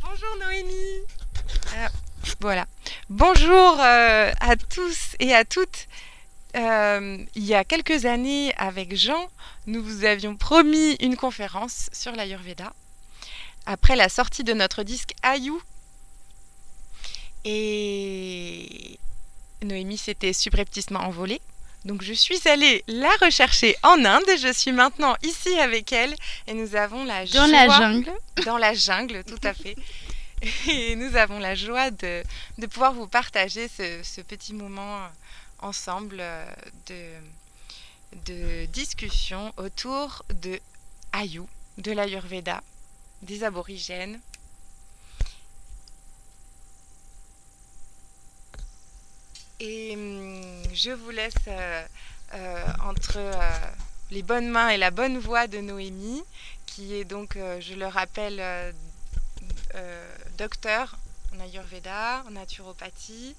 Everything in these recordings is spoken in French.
Bonjour Noémie. Ah, voilà. Bonjour à tous et à toutes. Il y a quelques années, avec Jean, nous vous avions promis une conférence sur l'Ayurveda après la sortie de notre disque Ayou. Et Noémie s'était subrepticement envolée. Donc je suis allée la rechercher en Inde. Je suis maintenant ici avec elle et nous avons la joie... Dans la jungle. Dans la jungle, tout à fait. Et nous avons la joie de pouvoir vous partager ce petit moment ensemble de discussion autour de Ayou, de l'Ayurveda, des aborigènes. Et je vous laisse entre les bonnes mains et la bonne voix de Noémie, qui est donc, je le rappelle, docteur en Ayurveda, en naturopathie,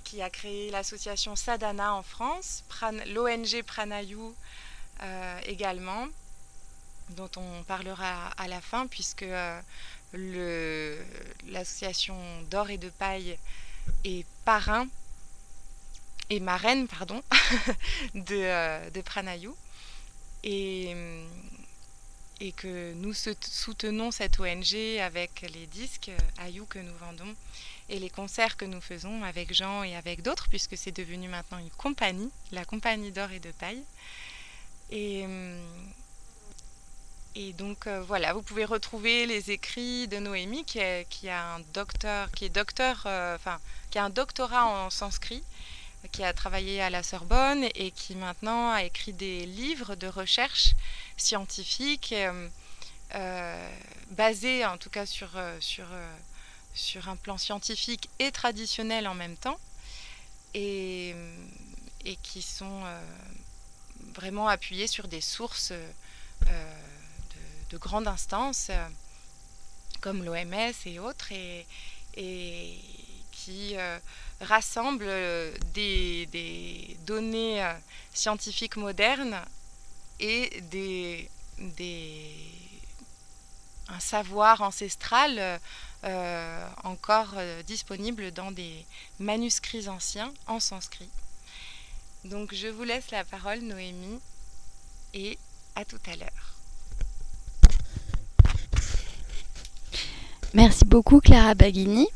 qui a créé l'association Sadhana en France, l'ONG Pranayou également, dont on parlera à la fin, puisque l'association d'or et de paille est marraine de Pranayou, et que nous soutenons cette ONG avec les disques Ayou que nous vendons et les concerts que nous faisons avec Jean et avec d'autres, puisque c'est devenu maintenant une compagnie, la compagnie d'or et de paille. Et donc voilà, vous pouvez retrouver les écrits de Noémie qui a un doctorat en sanskrit, qui a travaillé à la Sorbonne et qui maintenant a écrit des livres de recherche scientifique basés en tout cas sur un plan scientifique et traditionnel en même temps, et qui sont vraiment appuyés sur des sources de grande instance comme l'OMS et autres, et qui rassemble des données scientifiques modernes et un savoir ancestral encore disponible dans des manuscrits anciens en sanskrit. Donc je vous laisse la parole, Noémie, et à tout à l'heure. Merci beaucoup, Clara Baghini.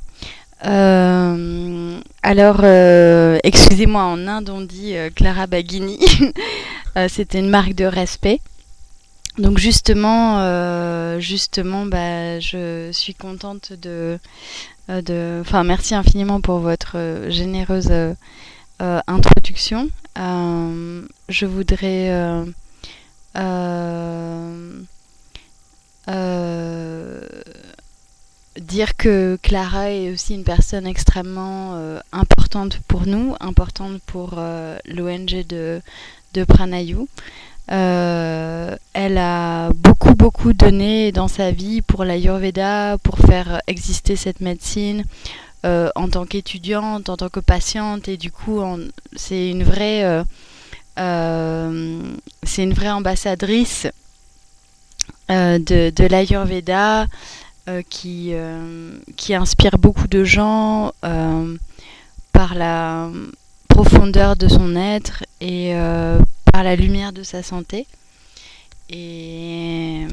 Excusez-moi, en Inde on dit Clara Baghini. C'était une marque de respect. Donc justement, je suis contente merci infiniment pour votre généreuse introduction. Je voudrais dire que Clara est aussi une personne extrêmement importante pour nous, importante pour l'ONG de Pranayou. Elle a beaucoup donné dans sa vie pour l'Ayurveda, pour faire exister cette médecine en tant qu'étudiante, en tant que patiente, et du coup c'est une vraie ambassadrice de l'Ayurveda, qui inspire beaucoup de gens par la profondeur de son être et par la lumière de sa santé. Et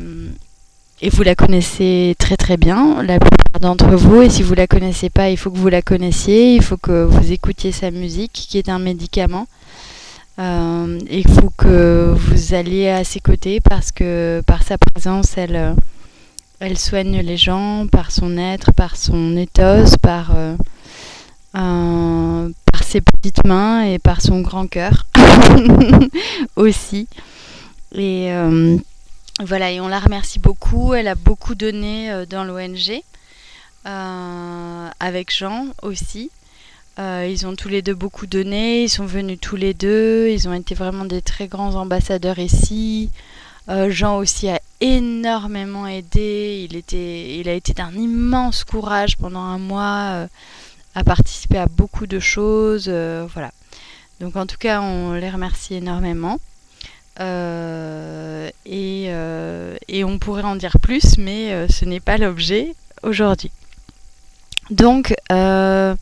vous la connaissez très très bien, la plupart d'entre vous, et si vous la connaissez pas, il faut que vous la connaissiez, il faut que vous écoutiez sa musique, qui est un médicament, et il faut que vous alliez à ses côtés, parce que par sa présence, elle soigne les gens, par son être, par son ethos, par ses petites mains et par son grand cœur aussi. Et voilà, et on la remercie beaucoup. Elle a beaucoup donné dans l'ONG, avec Jean aussi. Ils ont tous les deux beaucoup donné, ils sont venus tous les deux, ils ont été vraiment des très grands ambassadeurs ici. Jean aussi a énormément aidé, il a été d'un immense courage pendant un mois, à participer à beaucoup de choses, voilà. Donc en tout cas, on les remercie énormément. Et on pourrait en dire plus, mais ce n'est pas l'objet aujourd'hui. Donc, dans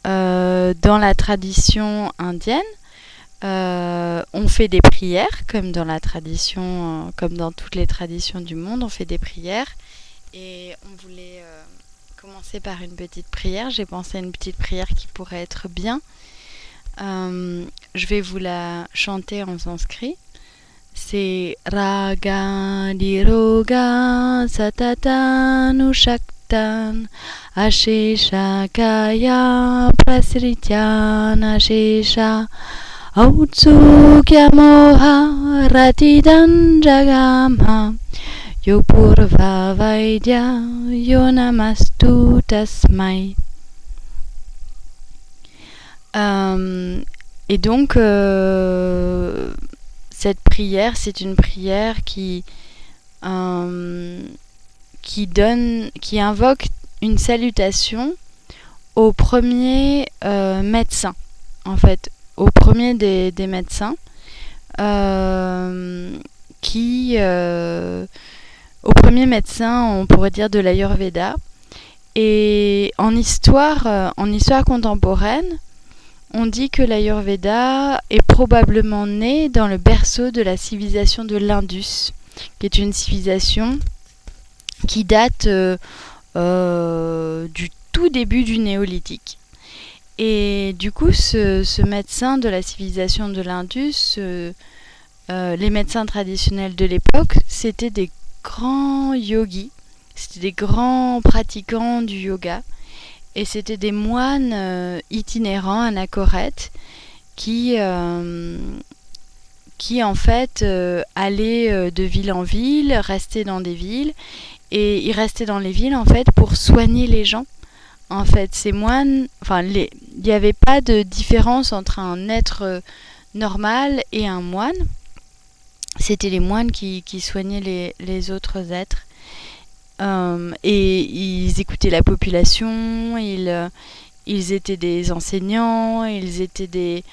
la tradition indienne, on fait des prières, comme dans la tradition, comme dans toutes les traditions du monde, on fait des prières. Et on voulait commencer par une petite prière. J'ai pensé à une petite prière qui pourrait être bien. Je vais vous la chanter en sanskrit. C'est Raga Diroga Satatanu Shaktan Ashesha Kaya Prasrityan Ashesha Autsukya Moha Ratidan Jagama Yopurva Vaidya Yonamastu Tasmai. Et donc, cette prière, c'est une prière qui invoque une salutation au premier médecin, en fait, au premier des médecins, au premier médecin, on pourrait dire, de l'Ayurveda. Et en histoire contemporaine, on dit que l'Ayurveda est probablement né dans le berceau de la civilisation de l'Indus, qui est une civilisation qui date du tout début du néolithique. Et du coup, ce médecin de la civilisation de l'Indus, les médecins traditionnels de l'époque, c'était des grands yogis, c'était des grands pratiquants du yoga. Et c'était des moines itinérants, anachorètes, qui en fait allaient de ville en ville, restaient dans des villes, et ils restaient dans les villes en fait pour soigner les gens. En fait, ces moines, il n'y avait pas de différence entre un être normal et un moine. C'était les moines qui soignaient les autres êtres. Et ils écoutaient la population, ils étaient des enseignants, ils étaient des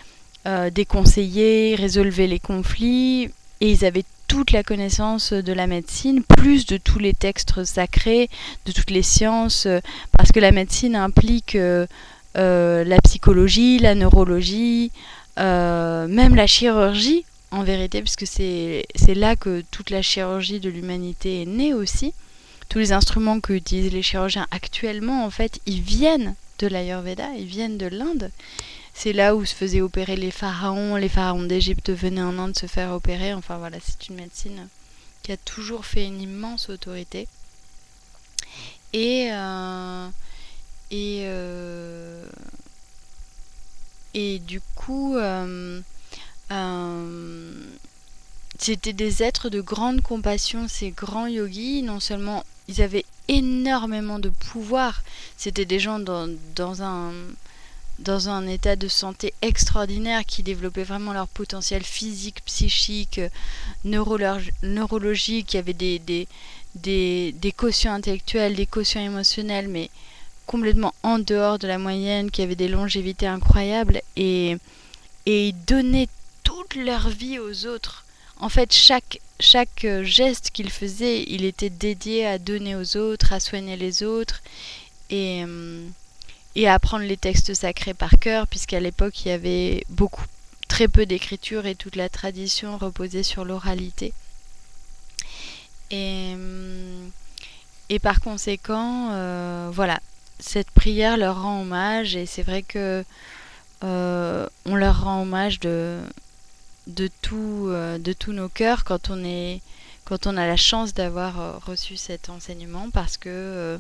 conseillers, ils résolvaient les conflits, et ils avaient toute la connaissance de la médecine, plus de tous les textes sacrés, de toutes les sciences, parce que la médecine implique la psychologie, la neurologie, même la chirurgie, en vérité, puisque c'est là que toute la chirurgie de l'humanité est née aussi. Tous les instruments que utilisent les chirurgiens actuellement, en fait, ils viennent de l'Ayurveda, ils viennent de l'Inde. C'est là où se faisaient opérer les pharaons d'Égypte venaient en Inde se faire opérer. Enfin voilà, c'est une médecine qui a toujours fait une immense autorité. Et du coup, c'était des êtres de grande compassion, ces grands yogis. Non seulement ils avaient énormément de pouvoir, c'était des gens dans un état de santé extraordinaire, qui développaient vraiment leur potentiel physique, psychique, neurologique, qui avaient des quotients intellectuels, des quotients émotionnels, mais complètement en dehors de la moyenne, qui avaient des longévités incroyables, et ils donnaient toute leur vie aux autres. En fait, chaque geste qu'il faisait, il était dédié à donner aux autres, à soigner les autres, et à apprendre les textes sacrés par cœur, puisqu'à l'époque, il y avait très peu d'écriture, et toute la tradition reposait sur l'oralité. Et par conséquent, voilà, cette prière leur rend hommage, et c'est vrai que on leur rend hommage de tous nos cœurs quand on a la chance d'avoir reçu cet enseignement, parce que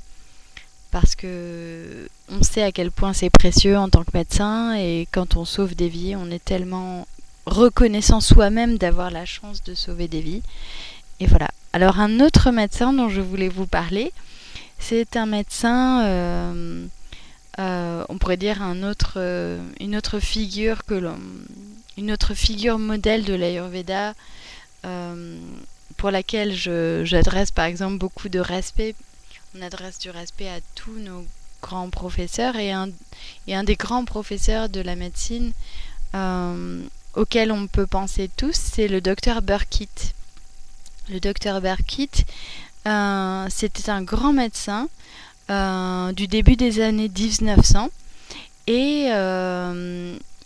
on sait à quel point c'est précieux en tant que médecin, et quand on sauve des vies, on est tellement reconnaissant soi-même d'avoir la chance de sauver des vies. Et voilà. Alors un autre médecin dont je voulais vous parler, c'est un médecin, on pourrait dire une autre figure modèle de l'Ayurveda, pour laquelle j'adresse par exemple beaucoup de respect. On adresse du respect à tous nos grands professeurs, et un des grands professeurs de la médecine auquel on peut penser tous, c'est le docteur Burkitt. Le docteur Burkitt, c'était un grand médecin du début des années 1900 et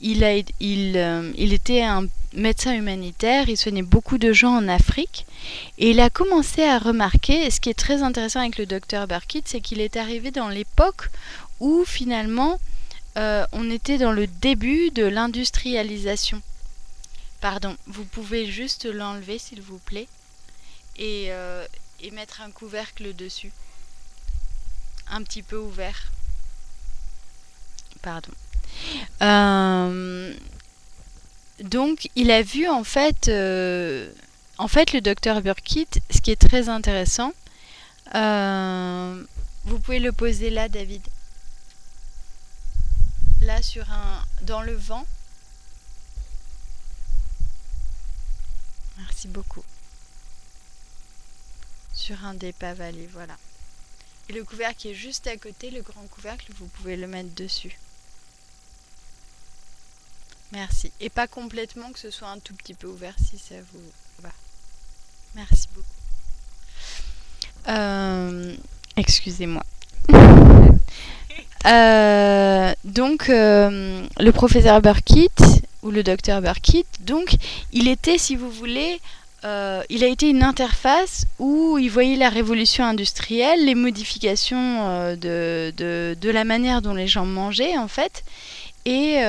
il était un médecin humanitaire, il soignait beaucoup de gens en Afrique et il a commencé à remarquer, et ce qui est très intéressant avec le docteur Burkitt, c'est qu'il est arrivé dans l'époque où finalement on était dans le début de l'industrialisation. Pardon, vous pouvez juste l'enlever s'il vous plaît et mettre un couvercle dessus. Un petit peu ouvert. Pardon. Donc, il a vu en fait le docteur Burkitt, ce qui est très intéressant. Vous pouvez le poser là, David. Là, dans le vent. Merci beaucoup. Sur un des pavalets, voilà. Et le couvercle qui est juste à côté, le grand couvercle, vous pouvez le mettre dessus. Merci. Et pas complètement, que ce soit un tout petit peu ouvert si ça vous va. Merci beaucoup. Excusez-moi. Donc, le professeur Burkitt, ou le docteur Burkitt, donc, il était, si vous voulez, il a été une interface où il voyait la révolution industrielle, les modifications de la manière dont les gens mangeaient, en fait, et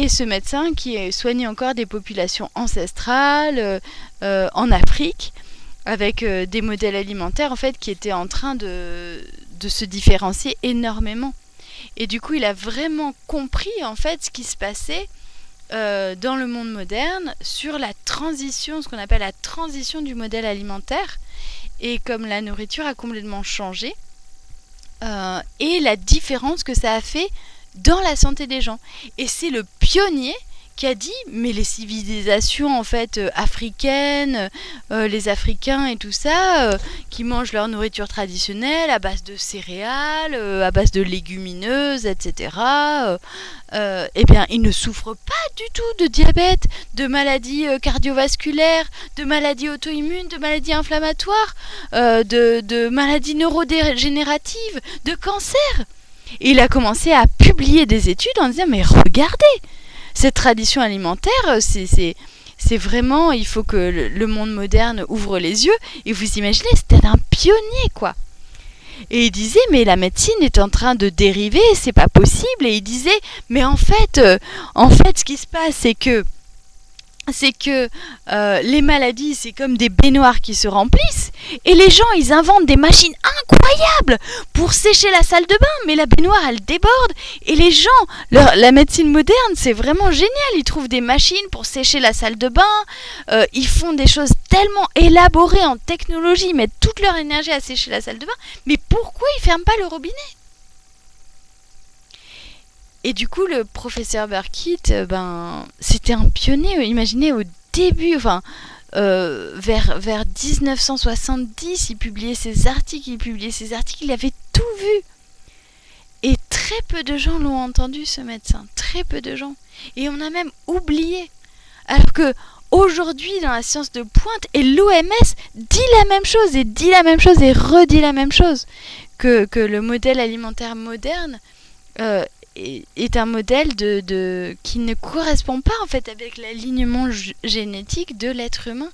ce médecin qui soignait encore des populations ancestrales en Afrique, avec des modèles alimentaires, en fait, qui étaient en train de se différencier énormément. Et du coup, il a vraiment compris, en fait, ce qui se passait dans le monde moderne sur la transition, ce qu'on appelle la transition du modèle alimentaire, et comme la nourriture a complètement changé, et la différence que ça a fait dans la santé des gens. Et c'est le pionnier qui a dit, mais les civilisations en fait africaines, les Africains et tout ça, qui mangent leur nourriture traditionnelle à base de céréales, à base de légumineuses, etc. Eh bien, ils ne souffrent pas du tout de diabète, de maladies cardiovasculaires, de maladies auto-immunes, de maladies inflammatoires, de maladies neurodégénératives, de cancer. Et il a commencé à publier des études en disant, mais regardez, cette tradition alimentaire, c'est vraiment, il faut que le monde moderne ouvre les yeux. Et vous imaginez, c'était un pionnier, quoi. Et il disait, mais la médecine est en train de dériver, c'est pas possible. Et il disait, mais en fait, ce qui se passe, c'est que les maladies, c'est comme des baignoires qui se remplissent, et les gens, ils inventent des machines incroyables pour sécher la salle de bain, mais la baignoire, elle déborde, et les gens, la médecine moderne, c'est vraiment génial, ils trouvent des machines pour sécher la salle de bain, ils font des choses tellement élaborées en technologie, ils mettent toute leur énergie à sécher la salle de bain, mais pourquoi ils ferment pas le robinet ? Et du coup, le professeur Burkitt, c'était un pionnier. Imaginez, au début, vers 1970, il publiait ses articles, il avait tout vu. Et très peu de gens l'ont entendu, ce médecin. Très peu de gens. Et on a même oublié. Alors que aujourd'hui, dans la science de pointe, et l'OMS dit la même chose, et redit la même chose, que le modèle alimentaire moderne est un modèle qui ne correspond pas en fait avec l'alignement génétique de l'être humain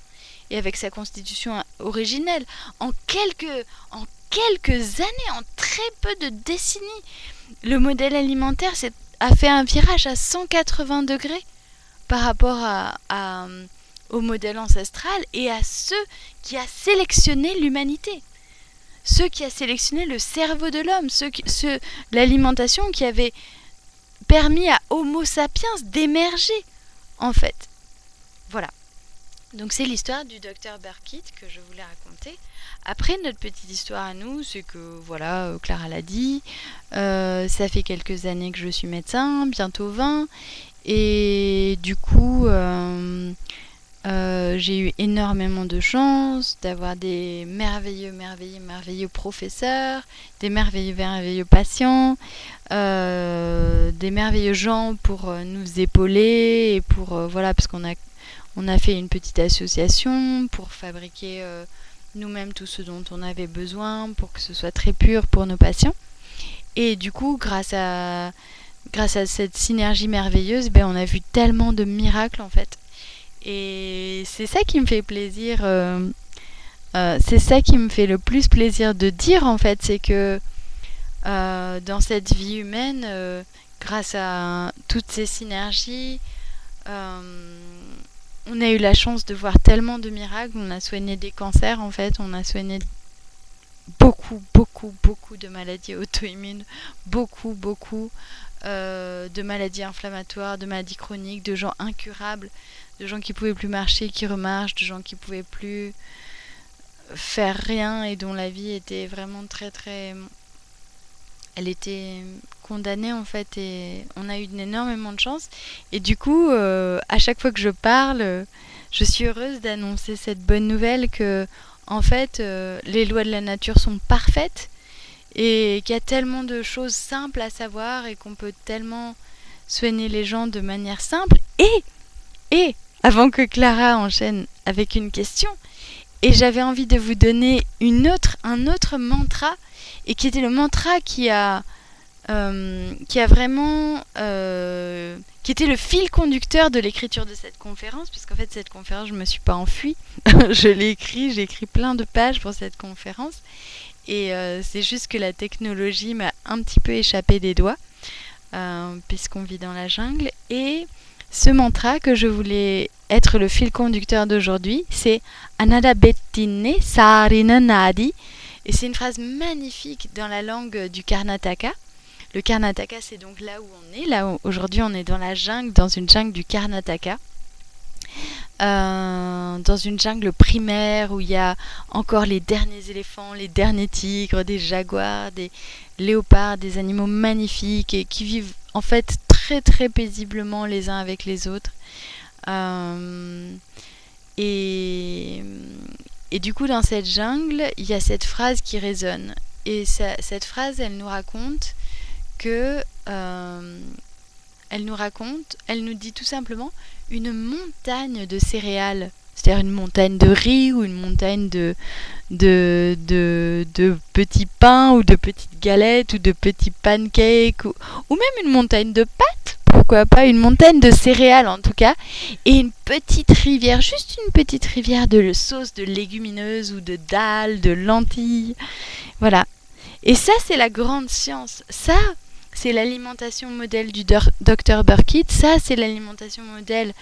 et avec sa constitution originelle. En quelques années, en très peu de décennies, le modèle alimentaire a fait un virage à 180 degrés par rapport au modèle ancestral et à ceux qui a sélectionné l'humanité. Ceux qui a sélectionné le cerveau de l'homme, l'alimentation qui avait permis à Homo sapiens d'émerger, en fait. Voilà. Donc c'est l'histoire du docteur Burkitt que je voulais raconter. Après, notre petite histoire à nous, c'est que, voilà, Clara l'a dit, ça fait quelques années que je suis médecin, bientôt 20, et du coup, J'ai eu énormément de chance d'avoir des merveilleux professeurs, des merveilleux patients, des merveilleux gens pour nous épauler et pour voilà, parce on a fait une petite association pour fabriquer nous-mêmes tout ce dont on avait besoin pour que ce soit très pur pour nos patients. Et du coup, grâce à cette synergie merveilleuse, on a vu tellement de miracles en fait. Et c'est ça qui me fait plaisir, c'est ça qui me fait le plus plaisir de dire en fait, c'est que dans cette vie humaine, grâce à toutes ces synergies, on a eu la chance de voir tellement de miracles. On a soigné des cancers en fait, on a soigné beaucoup de maladies auto-immunes, beaucoup de maladies inflammatoires, de maladies chroniques, de gens incurables, de gens qui pouvaient plus marcher, qui remarchent, de gens qui pouvaient plus faire rien et dont la vie était vraiment elle était condamnée en fait, et on a eu énormément de chance. Et du coup, à chaque fois que je parle, je suis heureuse d'annoncer cette bonne nouvelle que en fait, les lois de la nature sont parfaites et qu'il y a tellement de choses simples à savoir et qu'on peut tellement soigner les gens de manière simple. Et avant que Clara enchaîne avec une question, et j'avais envie de vous donner un autre mantra, et qui était le mantra qui a vraiment qui était le fil conducteur de l'écriture de cette conférence, puisqu'en fait cette conférence je me suis pas enfuie, j'ai écrit plein de pages pour cette conférence, et c'est juste que la technologie m'a un petit peu échappé des doigts, puisqu'on vit dans la jungle. Et ce mantra que je voulais être le fil conducteur d'aujourd'hui, c'est Anada Bettine Sarina Nadi. Et c'est une phrase magnifique dans la langue du Karnataka. Le Karnataka, c'est donc là où on est. Aujourd'hui, on est dans la jungle, dans une jungle du Karnataka. Dans une jungle primaire où il y a encore les derniers éléphants, les derniers tigres, des jaguars, des léopards, des animaux magnifiques et qui vivent en fait très paisiblement les uns avec les autres. Et du coup, dans cette jungle, il y a cette phrase qui résonne. Et cette phrase, elle nous raconte que... elle nous dit tout simplement une montagne de céréales. C'est-à-dire une montagne de riz ou une montagne de petits pains ou de petites galettes ou de petits pancakes ou même une montagne de pâtes. Pourquoi pas une montagne de céréales en tout cas. Et une petite rivière, juste une petite rivière de sauce de légumineuses ou de dalles, de lentilles. Voilà. Et ça, c'est la grande science. Ça, c'est l'alimentation modèle du Dr Burkitt. Ça, c'est l'alimentation modèle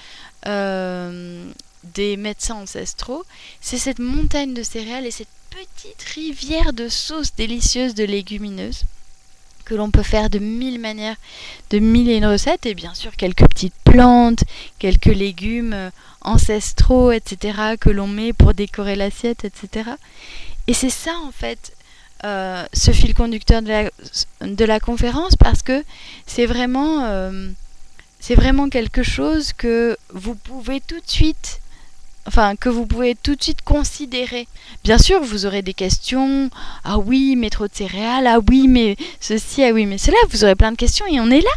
des médecins ancestraux. C'est cette montagne de céréales et cette petite rivière de sauce délicieuse de légumineuses que l'on peut faire de 1000 manières, de 1000 recettes, et bien sûr quelques petites plantes, quelques légumes ancestraux, etc., que l'on met pour décorer l'assiette, etc. Et c'est ça en fait ce fil conducteur de la conférence, parce que c'est vraiment quelque chose que vous pouvez tout de suite considérer. Bien sûr, vous aurez des questions. Ah oui, mais trop de céréales. Ah oui, mais ceci. Ah oui, mais cela. Vous aurez plein de questions et on est là.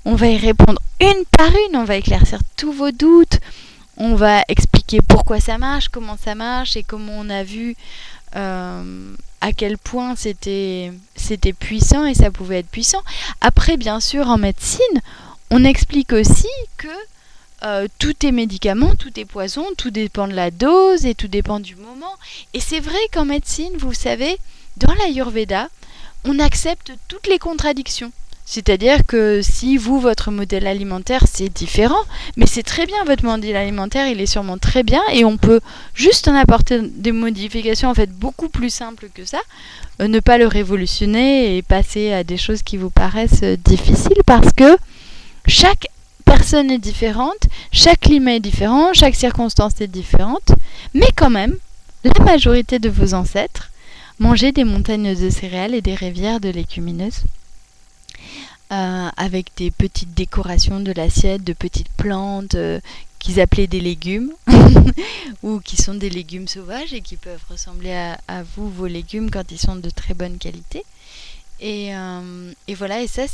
On va y répondre une par une. On va éclaircir tous vos doutes. On va expliquer pourquoi ça marche, comment ça marche et comment on a vu à quel point c'était puissant et ça pouvait être puissant. Après, bien sûr, en médecine, on explique aussi que tout est médicament, tout est poison, tout dépend de la dose et tout dépend du moment. Et c'est vrai qu'en médecine, vous savez, dans l'Ayurveda, on accepte toutes les contradictions. C'est-à-dire que si votre modèle alimentaire, c'est différent, mais c'est très bien, votre modèle alimentaire, il est sûrement très bien, et on peut juste en apporter des modifications en fait beaucoup plus simples que ça, ne pas le révolutionner et passer à des choses qui vous paraissent difficiles, parce que chaque personne est différente, chaque climat est différent, chaque circonstance est différente, mais quand même, la majorité de vos ancêtres mangeaient des montagnes de céréales et des rivières de légumineuses, avec des petites décorations de l'assiette, de petites plantes qu'ils appelaient des légumes ou qui sont des légumes sauvages et qui peuvent ressembler à vos légumes quand ils sont de très bonne qualité. Et voilà, et ça,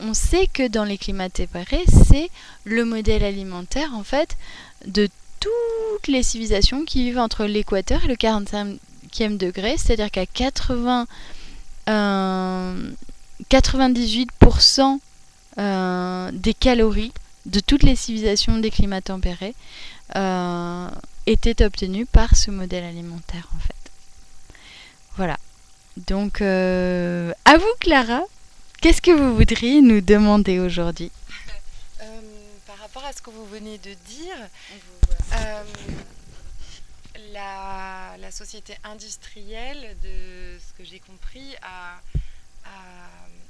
on sait que dans les climats tempérés, c'est le modèle alimentaire, en fait, de toutes les civilisations qui vivent entre l'équateur et le 45e degré, c'est-à-dire qu'à 98% des calories de toutes les civilisations des climats tempérés étaient obtenues par ce modèle alimentaire, en fait. Voilà. Donc, à vous, Clara, qu'est-ce que vous voudriez nous demander aujourd'hui ? Par rapport à ce que vous venez de dire, la société industrielle, de ce que j'ai compris, a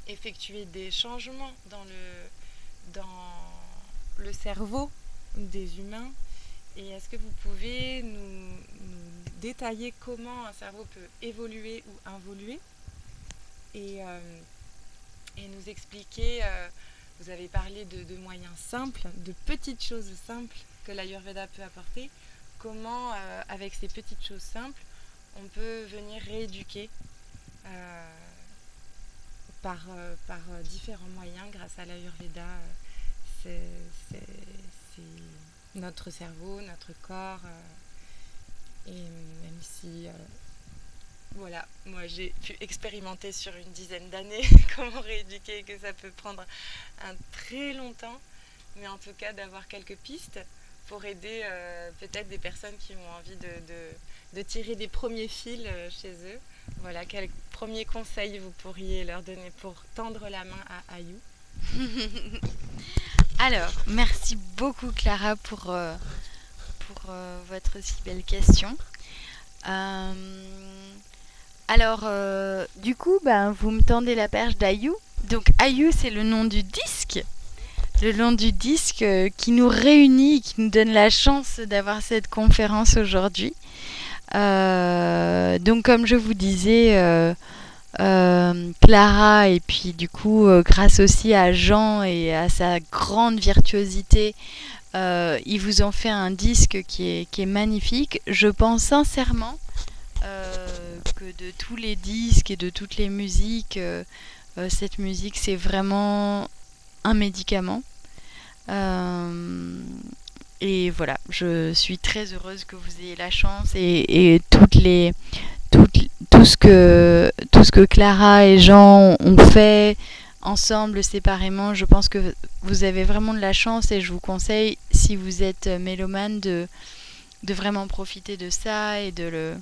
effectué des changements dans le cerveau des humains. Et est-ce que vous pouvez nous détailler comment un cerveau peut évoluer ou involuer et nous expliquer, vous avez parlé de moyens simples, de petites choses simples que l'Ayurveda peut apporter, comment avec ces petites choses simples on peut venir rééduquer par différents moyens grâce à l'Ayurveda. C'est notre cerveau, notre corps, et même si voilà, moi j'ai pu expérimenter sur une dizaine d'années comment rééduquer, que ça peut prendre un très longtemps, mais en tout cas d'avoir quelques pistes pour aider peut-être des personnes qui ont envie de tirer des premiers fils chez eux. Voilà, quels premiers conseils vous pourriez leur donner pour tendre la main à Ayou? Alors, merci beaucoup Clara pour votre si belle question. Du coup, vous me tendez la perche d'Ayou. Donc Ayou, c'est le nom du disque. Le nom du disque qui nous réunit, qui nous donne la chance d'avoir cette conférence aujourd'hui. Donc comme je vous disais, Clara, et puis du coup grâce aussi à Jean et à sa grande virtuosité, ils vous ont fait un disque qui est magnifique. Je pense sincèrement que de tous les disques et de toutes les musiques, cette musique c'est vraiment un médicament. Et voilà, je suis très heureuse que vous ayez la chance et tout ce que Clara et Jean ont fait ensemble, séparément, je pense que vous avez vraiment de la chance et je vous conseille, si vous êtes mélomane, de vraiment profiter de ça et de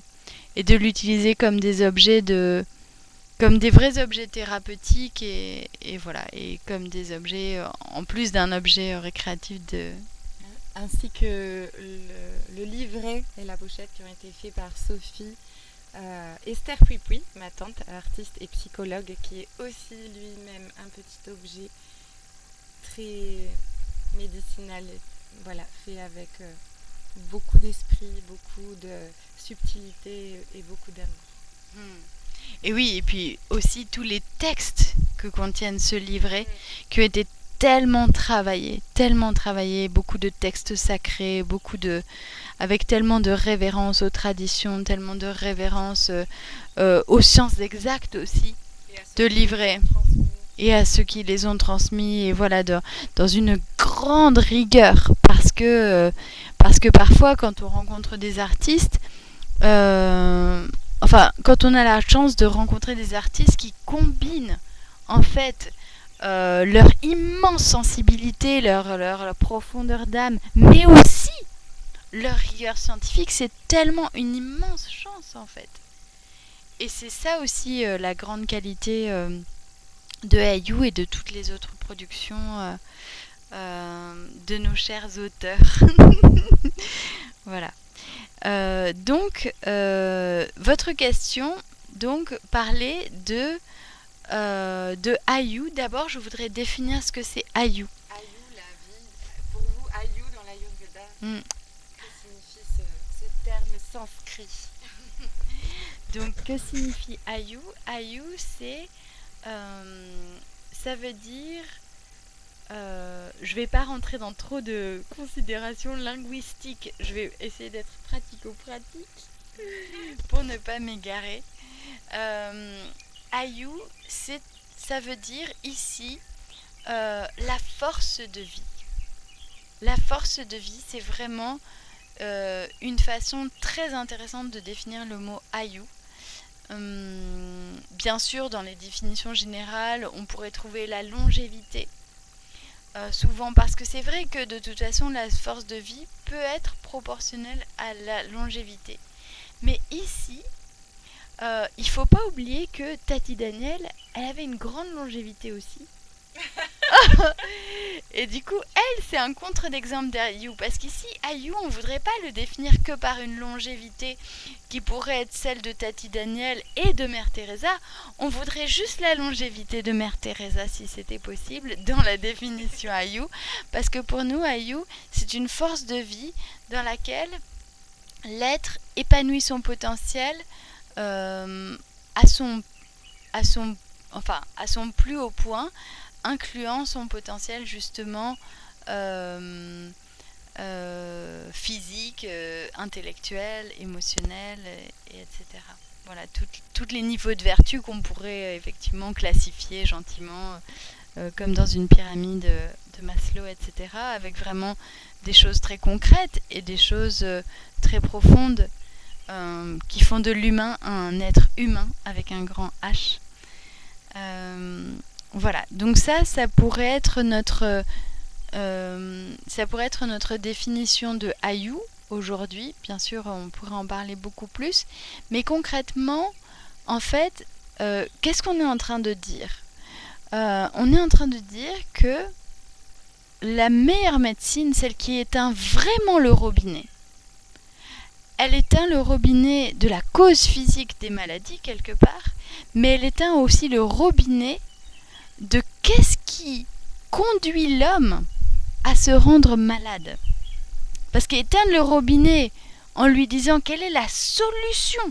l'utiliser comme des objets comme des vrais objets thérapeutiques et voilà, et comme des objets en plus d'un objet récréatif ainsi que le livret et la pochette qui ont été faits par Sophie. Esther Puipui, ma tante, artiste et psychologue, qui est aussi lui-même un petit objet très médicinal, voilà, fait avec beaucoup d'esprit, beaucoup de subtilité et beaucoup d'amour. Et oui, et puis aussi tous les textes que contiennent ce livret qui ont été tellement travaillés, beaucoup de textes sacrés, avec tellement de révérence aux traditions, tellement de révérence aux sciences exactes aussi, de livrer, et à ceux qui les ont transmis, et voilà, dans une grande rigueur, parce que parfois quand on rencontre des artistes, quand on a la chance de rencontrer des artistes qui combinent en fait leur immense sensibilité, leur profondeur d'âme, mais aussi leur rigueur scientifique, c'est tellement une immense chance en fait. Et c'est ça aussi la grande qualité de Ayou et de toutes les autres productions de nos chers auteurs. Voilà. Donc, votre question parlait de Ayou. D'abord, je voudrais définir ce que c'est Ayou. Ayou, la vie. Pour vous, Ayou dans l'Ayurveda, que signifie ce terme sanskrit? Donc, que signifie Ayou? Ayou, ça veut dire Je vais pas rentrer dans trop de considérations linguistiques. Je vais essayer d'être pratico-pratique pour ne pas m'égarer. Ayu, ça veut dire ici la force de vie. La force de vie, c'est vraiment une façon très intéressante de définir le mot Ayu. Bien sûr, dans les définitions générales, on pourrait trouver la longévité. Souvent, parce que c'est vrai que de toute façon, la force de vie peut être proportionnelle à la longévité. Mais ici, il ne faut pas oublier que Tati Daniel, elle avait une grande longévité aussi. Et du coup, elle, c'est un contre-exemple d'Ayu. Parce qu'ici, Ayu, on ne voudrait pas le définir que par une longévité qui pourrait être celle de Tati Daniel et de Mère Teresa. On voudrait juste la longévité de Mère Teresa, si c'était possible, dans la définition Ayu. Parce que pour nous, Ayu, c'est une force de vie dans laquelle l'être épanouit son potentiel à son plus haut point, incluant son potentiel justement physique, intellectuel, émotionnel, etc. Voilà, tous les niveaux de vertu qu'on pourrait effectivement classifier gentiment, comme dans une pyramide de Maslow, etc., avec vraiment des choses très concrètes et des choses très profondes qui font de l'humain un être humain avec un grand H. Voilà, donc ça pourrait être notre définition de Ayu aujourd'hui. Bien sûr, on pourrait en parler beaucoup plus, mais concrètement, en fait, qu'est-ce qu'on est en train de dire ? On est en train de dire que la meilleure médecine, celle qui éteint vraiment le robinet, elle éteint le robinet de la cause physique des maladies quelque part, mais elle éteint aussi le robinet de qu'est-ce qui conduit l'homme à se rendre malade. Parce qu'éteindre le robinet en lui disant quelle est la solution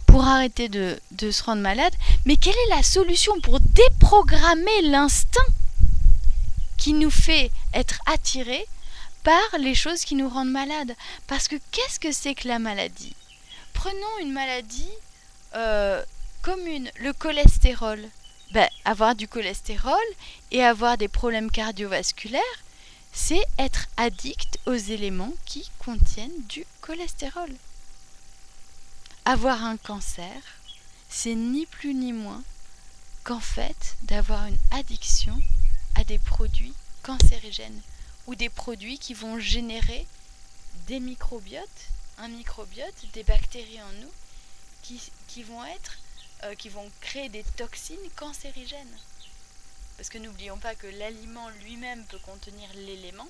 pour arrêter de se rendre malade, mais quelle est la solution pour déprogrammer l'instinct qui nous fait être attirés par les choses qui nous rendent malades. Parce que qu'est-ce que c'est que la maladie ? Prenons une maladie commune, le cholestérol. Avoir du cholestérol et avoir des problèmes cardiovasculaires, c'est être addict aux éléments qui contiennent du cholestérol. Avoir un cancer, c'est ni plus ni moins qu'en fait d'avoir une addiction à des produits cancérigènes ou des produits qui vont générer des microbiotes, un microbiote, des bactéries en nous qui vont créer des toxines cancérigènes. Parce que n'oublions pas que l'aliment lui-même peut contenir l'élément,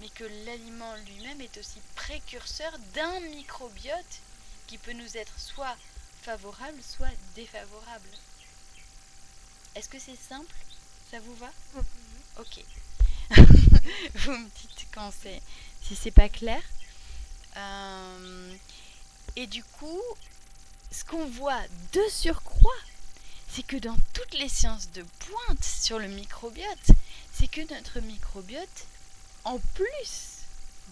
mais que l'aliment lui-même est aussi précurseur d'un microbiote qui peut nous être soit favorable, soit défavorable. Est-ce que c'est simple ? Ça vous va ? Ok. Vous me dites si c'est pas clair. Et du coup, ce qu'on voit de surcroît, c'est que dans toutes les sciences de pointe sur le microbiote, c'est que notre microbiote, en plus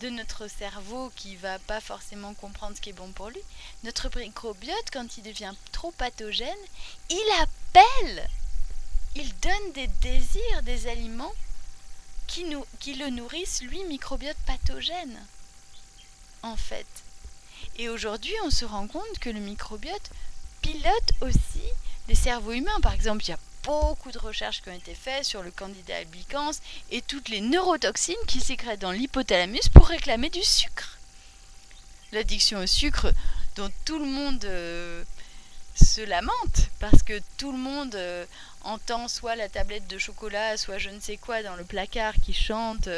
de notre cerveau qui va pas forcément comprendre ce qui est bon pour lui, notre microbiote, quand il devient trop pathogène, il donne des désirs, des aliments qui le nourrissent, lui, microbiote pathogène, en fait. Et aujourd'hui, on se rend compte que le microbiote pilote aussi les cerveaux humains. Par exemple, il y a beaucoup de recherches qui ont été faites sur le candida albicans et toutes les neurotoxines qui sécrètent dans l'hypothalamus pour réclamer du sucre. L'addiction au sucre dont tout le monde se lamente, parce que tout le monde entend soit la tablette de chocolat, soit je ne sais quoi dans le placard qui chante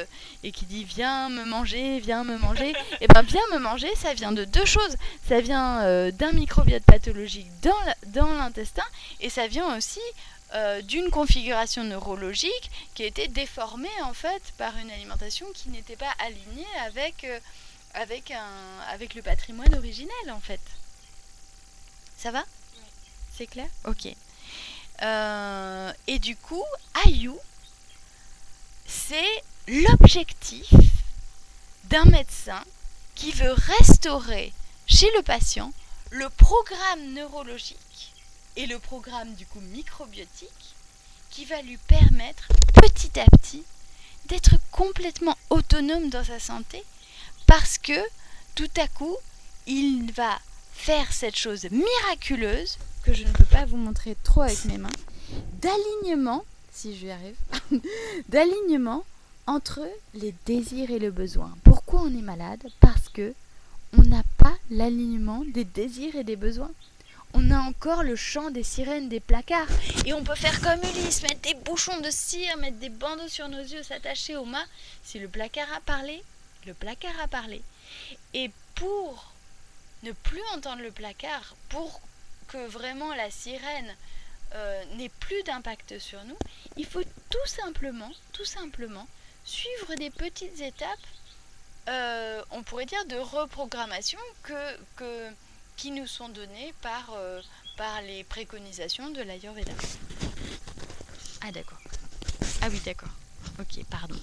et qui dit viens me manger. Et bien viens me manger, ça vient de deux choses. Ça vient d'un microbiote pathologique dans l'intestin, et ça vient aussi d'une configuration neurologique qui a été déformée en fait par une alimentation qui n'était pas alignée avec le patrimoine originel en fait. Ça va ? C'est clair ? Ok. Et du coup, Ayu, c'est l'objectif d'un médecin qui veut restaurer chez le patient le programme neurologique et le programme du coup microbiotique qui va lui permettre petit à petit d'être complètement autonome dans sa santé parce que tout à coup il va faire cette chose miraculeuse que je ne peux pas vous montrer trop avec mes mains, d'alignement, si j'y arrive, d'alignement entre les désirs et le besoin. Pourquoi on est malade ? Parce que on n'a pas l'alignement des désirs et des besoins. On a encore le chant des sirènes des placards. Et on peut faire comme Ulysse, mettre des bouchons de cire, mettre des bandeaux sur nos yeux, s'attacher aux mains. Si le placard a parlé, le placard a parlé. Et pour ne plus entendre le placard, pour que vraiment la sirène n'ait plus d'impact sur nous, il faut tout simplement suivre des petites étapes, on pourrait dire de reprogrammation qui nous sont données par les préconisations de l'Ayurveda. Ah d'accord. Ah oui d'accord. Ok, pardon.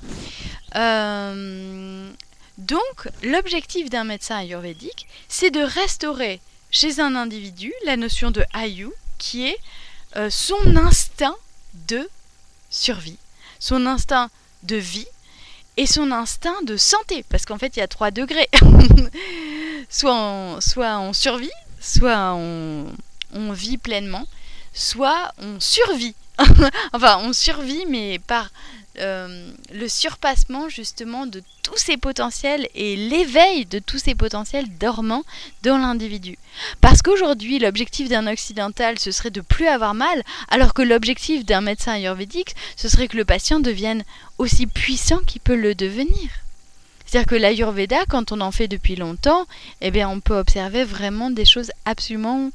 Donc, l'objectif d'un médecin ayurvédique, c'est de restaurer chez un individu la notion de Ayu, qui est son instinct de survie, son instinct de vie et son instinct de santé. Parce qu'en fait, il y a 3 degrés. soit on survit, soit on vit pleinement, soit on survit. Enfin, on survit, mais par le surpassement justement de tous ces potentiels et l'éveil de tous ces potentiels dormants dans l'individu. Parce qu'aujourd'hui, l'objectif d'un occidental, ce serait de plus avoir mal, alors que l'objectif d'un médecin ayurvédique, ce serait que le patient devienne aussi puissant qu'il peut le devenir. C'est-à-dire que l'Ayurveda, quand on en fait depuis longtemps, eh bien, on peut observer vraiment des choses absolument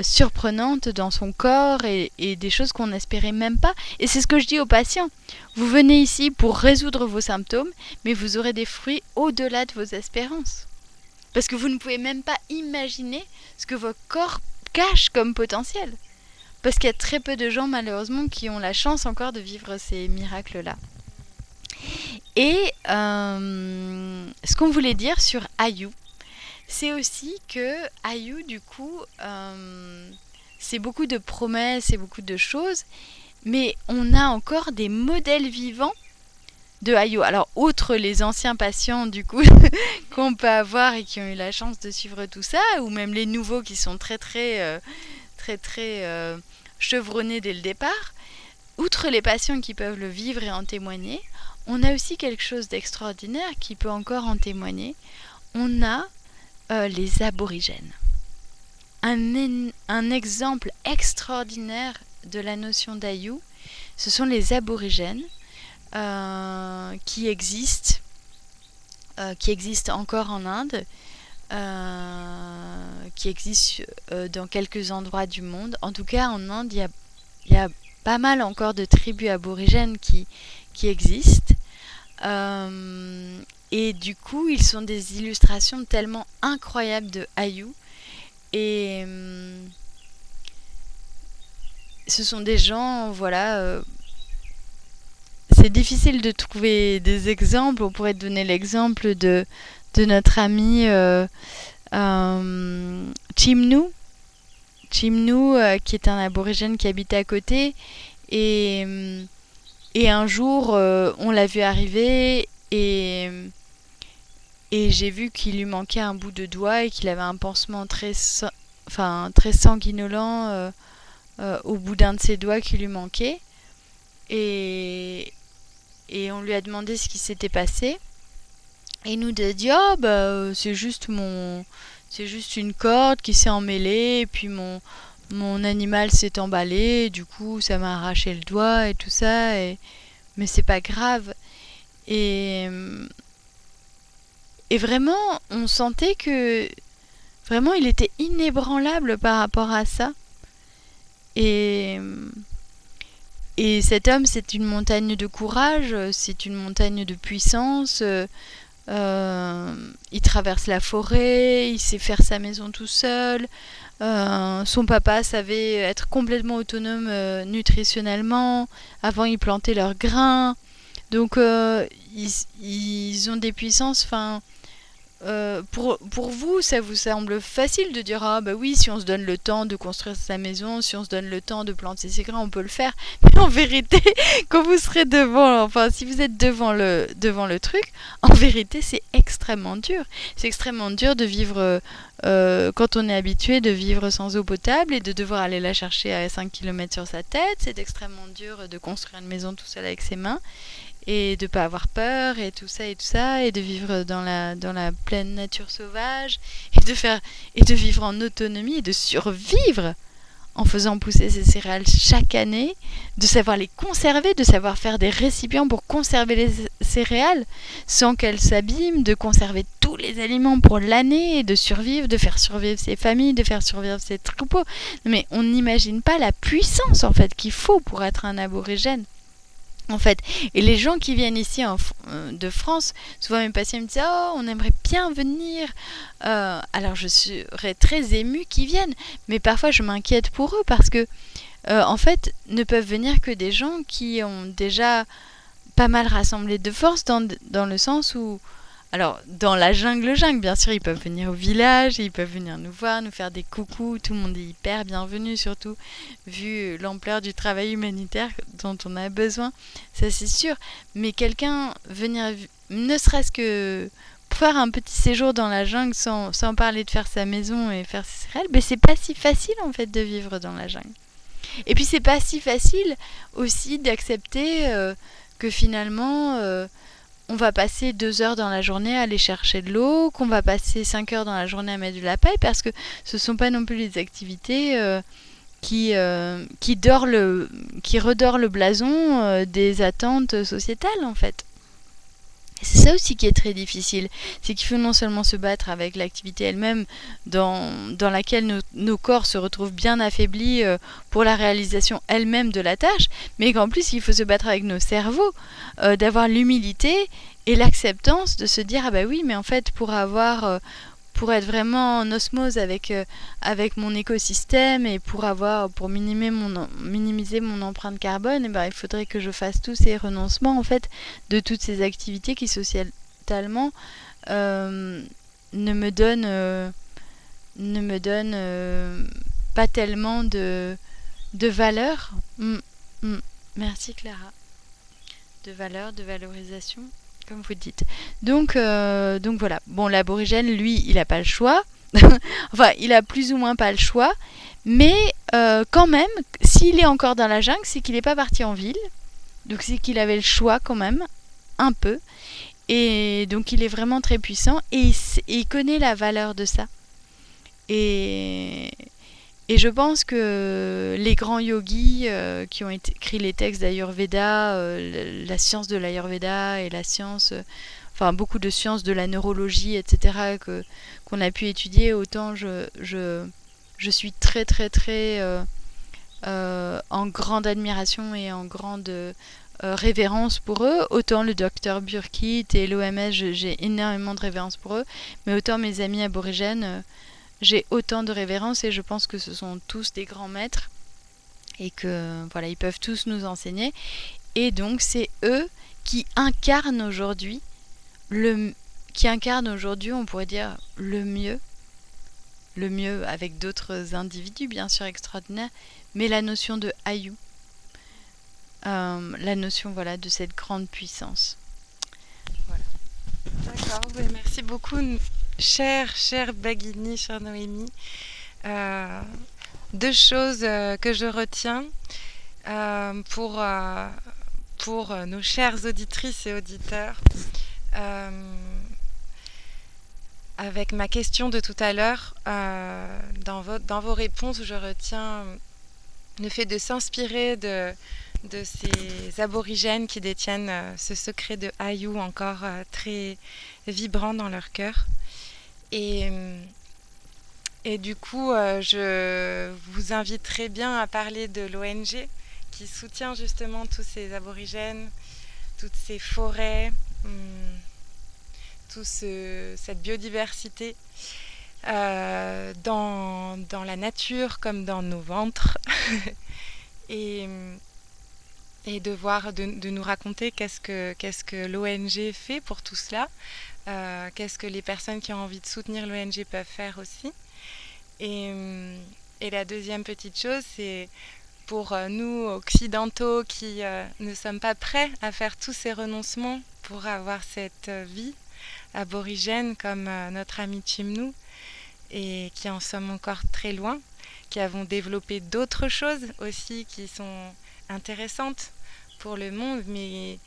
surprenantes dans son corps et des choses qu'on n'espérait même pas. Et c'est ce que je dis aux patients. Vous venez ici pour résoudre vos symptômes, mais vous aurez des fruits au-delà de vos espérances. Parce que vous ne pouvez même pas imaginer ce que votre corps cache comme potentiel. Parce qu'il y a très peu de gens, malheureusement, qui ont la chance encore de vivre ces miracles-là. Et ce qu'on voulait dire sur Ayu, c'est aussi que Ayu, du coup, c'est beaucoup de promesses et beaucoup de choses, mais on a encore des modèles vivants de Ayu. Alors, outre les anciens patients, du coup, qu'on peut avoir et qui ont eu la chance de suivre tout ça, ou même les nouveaux qui sont très chevronnés dès le départ, outre les patients qui peuvent le vivre et en témoigner, on a aussi quelque chose d'extraordinaire qui peut encore en témoigner. On a les aborigènes. Un exemple extraordinaire de la notion d'Ayu, ce sont les aborigènes qui existent encore en Inde, qui existent dans quelques endroits du monde. En tout cas, en Inde, il y a pas mal encore de tribus aborigènes qui existent. Et du coup, ils sont des illustrations tellement incroyables de Ayu. Et ce sont des gens, voilà. C'est difficile de trouver des exemples. On pourrait donner l'exemple de notre ami Chimnu. Chimnu, qui est un aborigène qui habitait à côté. Et un jour, on l'a vu arriver et j'ai vu qu'il lui manquait un bout de doigt et qu'il avait un pansement très sanguinolent au bout d'un de ses doigts qui lui manquait. Et on lui a demandé ce qui s'était passé. Et il nous a dit c'est juste une corde qui s'est emmêlée et puis mon animal s'est emballé, du coup ça m'a arraché le doigt et tout ça, mais c'est pas grave. Et vraiment, on sentait que vraiment il était inébranlable par rapport à ça. Et cet homme, c'est une montagne de courage, c'est une montagne de puissance. Il traverse la forêt, il sait faire sa maison tout seul. Son papa savait être complètement autonome nutritionnellement. Avant, ils plantaient leurs grains. Donc ils ont des puissances, enfin pour vous, ça vous semble facile de dire ah bah oui, si on se donne le temps de construire sa maison, si on se donne le temps de planter ses grains, on peut le faire. Mais en vérité, quand vous serez enfin si vous êtes devant le truc, en vérité c'est extrêmement dur. C'est extrêmement dur de vivre quand on est habitué de vivre sans eau potable et de devoir aller la chercher à 5 km sur sa tête. C'est extrêmement dur de construire une maison tout seul avec ses mains. Et de pas avoir peur et tout ça, et de vivre dans la pleine nature sauvage, et de vivre en autonomie et de survivre en faisant pousser ces céréales chaque année, de savoir les conserver, de savoir faire des récipients pour conserver les céréales sans qu'elles s'abîment, de conserver tous les aliments pour l'année, et de survivre, de faire survivre ses familles, de faire survivre ses troupeaux. Mais on n'imagine pas la puissance en fait qu'il faut pour être un aborigène. En fait, et les gens qui viennent ici de France, souvent mes patients me disent oh, on aimerait bien venir. Alors je serais très émue qu'ils viennent, mais parfois je m'inquiète pour eux parce que en fait, ne peuvent venir que des gens qui ont déjà pas mal rassemblé de force dans le sens où, alors dans la jungle, bien sûr, ils peuvent venir au village, ils peuvent venir nous voir, nous faire des coucous, tout le monde est hyper bienvenu, surtout vu l'ampleur du travail humanitaire dont on a besoin, ça c'est sûr. Mais quelqu'un venir, ne serait-ce que faire un petit séjour dans la jungle sans parler de faire sa maison et faire ses céréales, ben c'est pas si facile en fait de vivre dans la jungle. Et puis c'est pas si facile aussi d'accepter que finalement on va passer 2 heures dans la journée à aller chercher de l'eau, qu'on va passer 5 heures dans la journée à mettre de la paille, parce que ce ne sont pas non plus les activités qui redorent le blason des attentes sociétales en fait. Et c'est ça aussi qui est très difficile, c'est qu'il faut non seulement se battre avec l'activité elle-même dans laquelle nos corps se retrouvent bien affaiblis pour la réalisation elle-même de la tâche, mais qu'en plus il faut se battre avec nos cerveaux, d'avoir l'humilité et l'acceptance de se dire ah bah oui mais en fait pour être vraiment en osmose avec mon écosystème et pour minimiser mon empreinte carbone, et ben, il faudrait que je fasse tous ces renoncements en fait de toutes ces activités qui socialement ne me donnent pas tellement de valeur. Merci Clara. De valeur, de valorisation, comme vous dites. Donc voilà. Bon, l'aborigène, lui, il n'a pas le choix. Enfin, il a plus ou moins pas le choix. Mais quand même, s'il est encore dans la jungle, c'est qu'il n'est pas parti en ville. Donc c'est qu'il avait le choix quand même, un peu. Et donc il est vraiment très puissant. Et il connaît la valeur de ça. Et je pense que les grands yogis qui ont écrit les textes d'Ayurveda, la science de l'Ayurveda et la science, beaucoup de sciences de la neurologie, etc., qu'on a pu étudier, autant je suis très très très en grande admiration et en grande révérence pour eux, autant le docteur Burkitt et l'OMS, j'ai énormément de révérence pour eux, mais autant mes amis aborigènes, j'ai autant de révérence et je pense que ce sont tous des grands maîtres et que voilà, ils peuvent tous nous enseigner. Et donc c'est eux qui incarnent aujourd'hui, on pourrait dire, le mieux avec d'autres individus bien sûr extraordinaires, mais la notion de Ayu, la notion voilà de cette grande puissance. Voilà. D'accord, oui, merci beaucoup. Chère Bhagini, chère Noémie, 2 choses que je retiens pour nos chères auditrices et auditeurs. Avec ma question de tout à l'heure, dans vos réponses, je retiens le fait de s'inspirer de ces aborigènes qui détiennent ce secret de Ayu encore très vibrant dans leur cœur. Et du coup, je vous inviterai bien à parler de l'ONG qui soutient justement tous ces aborigènes, toutes ces forêts, toute cette biodiversité dans la nature comme dans nos ventres. Et et de nous raconter qu'est-ce que l'ONG fait pour tout cela, qu'est-ce que les personnes qui ont envie de soutenir l'ONG peuvent faire aussi. Et, et la deuxième petite chose, c'est pour nous occidentaux qui ne sommes pas prêts à faire tous ces renoncements pour avoir cette vie aborigène comme notre ami Chimnú, et qui en sommes encore très loin, qui avons développé d'autres choses aussi qui sont intéressantes pour le monde, mais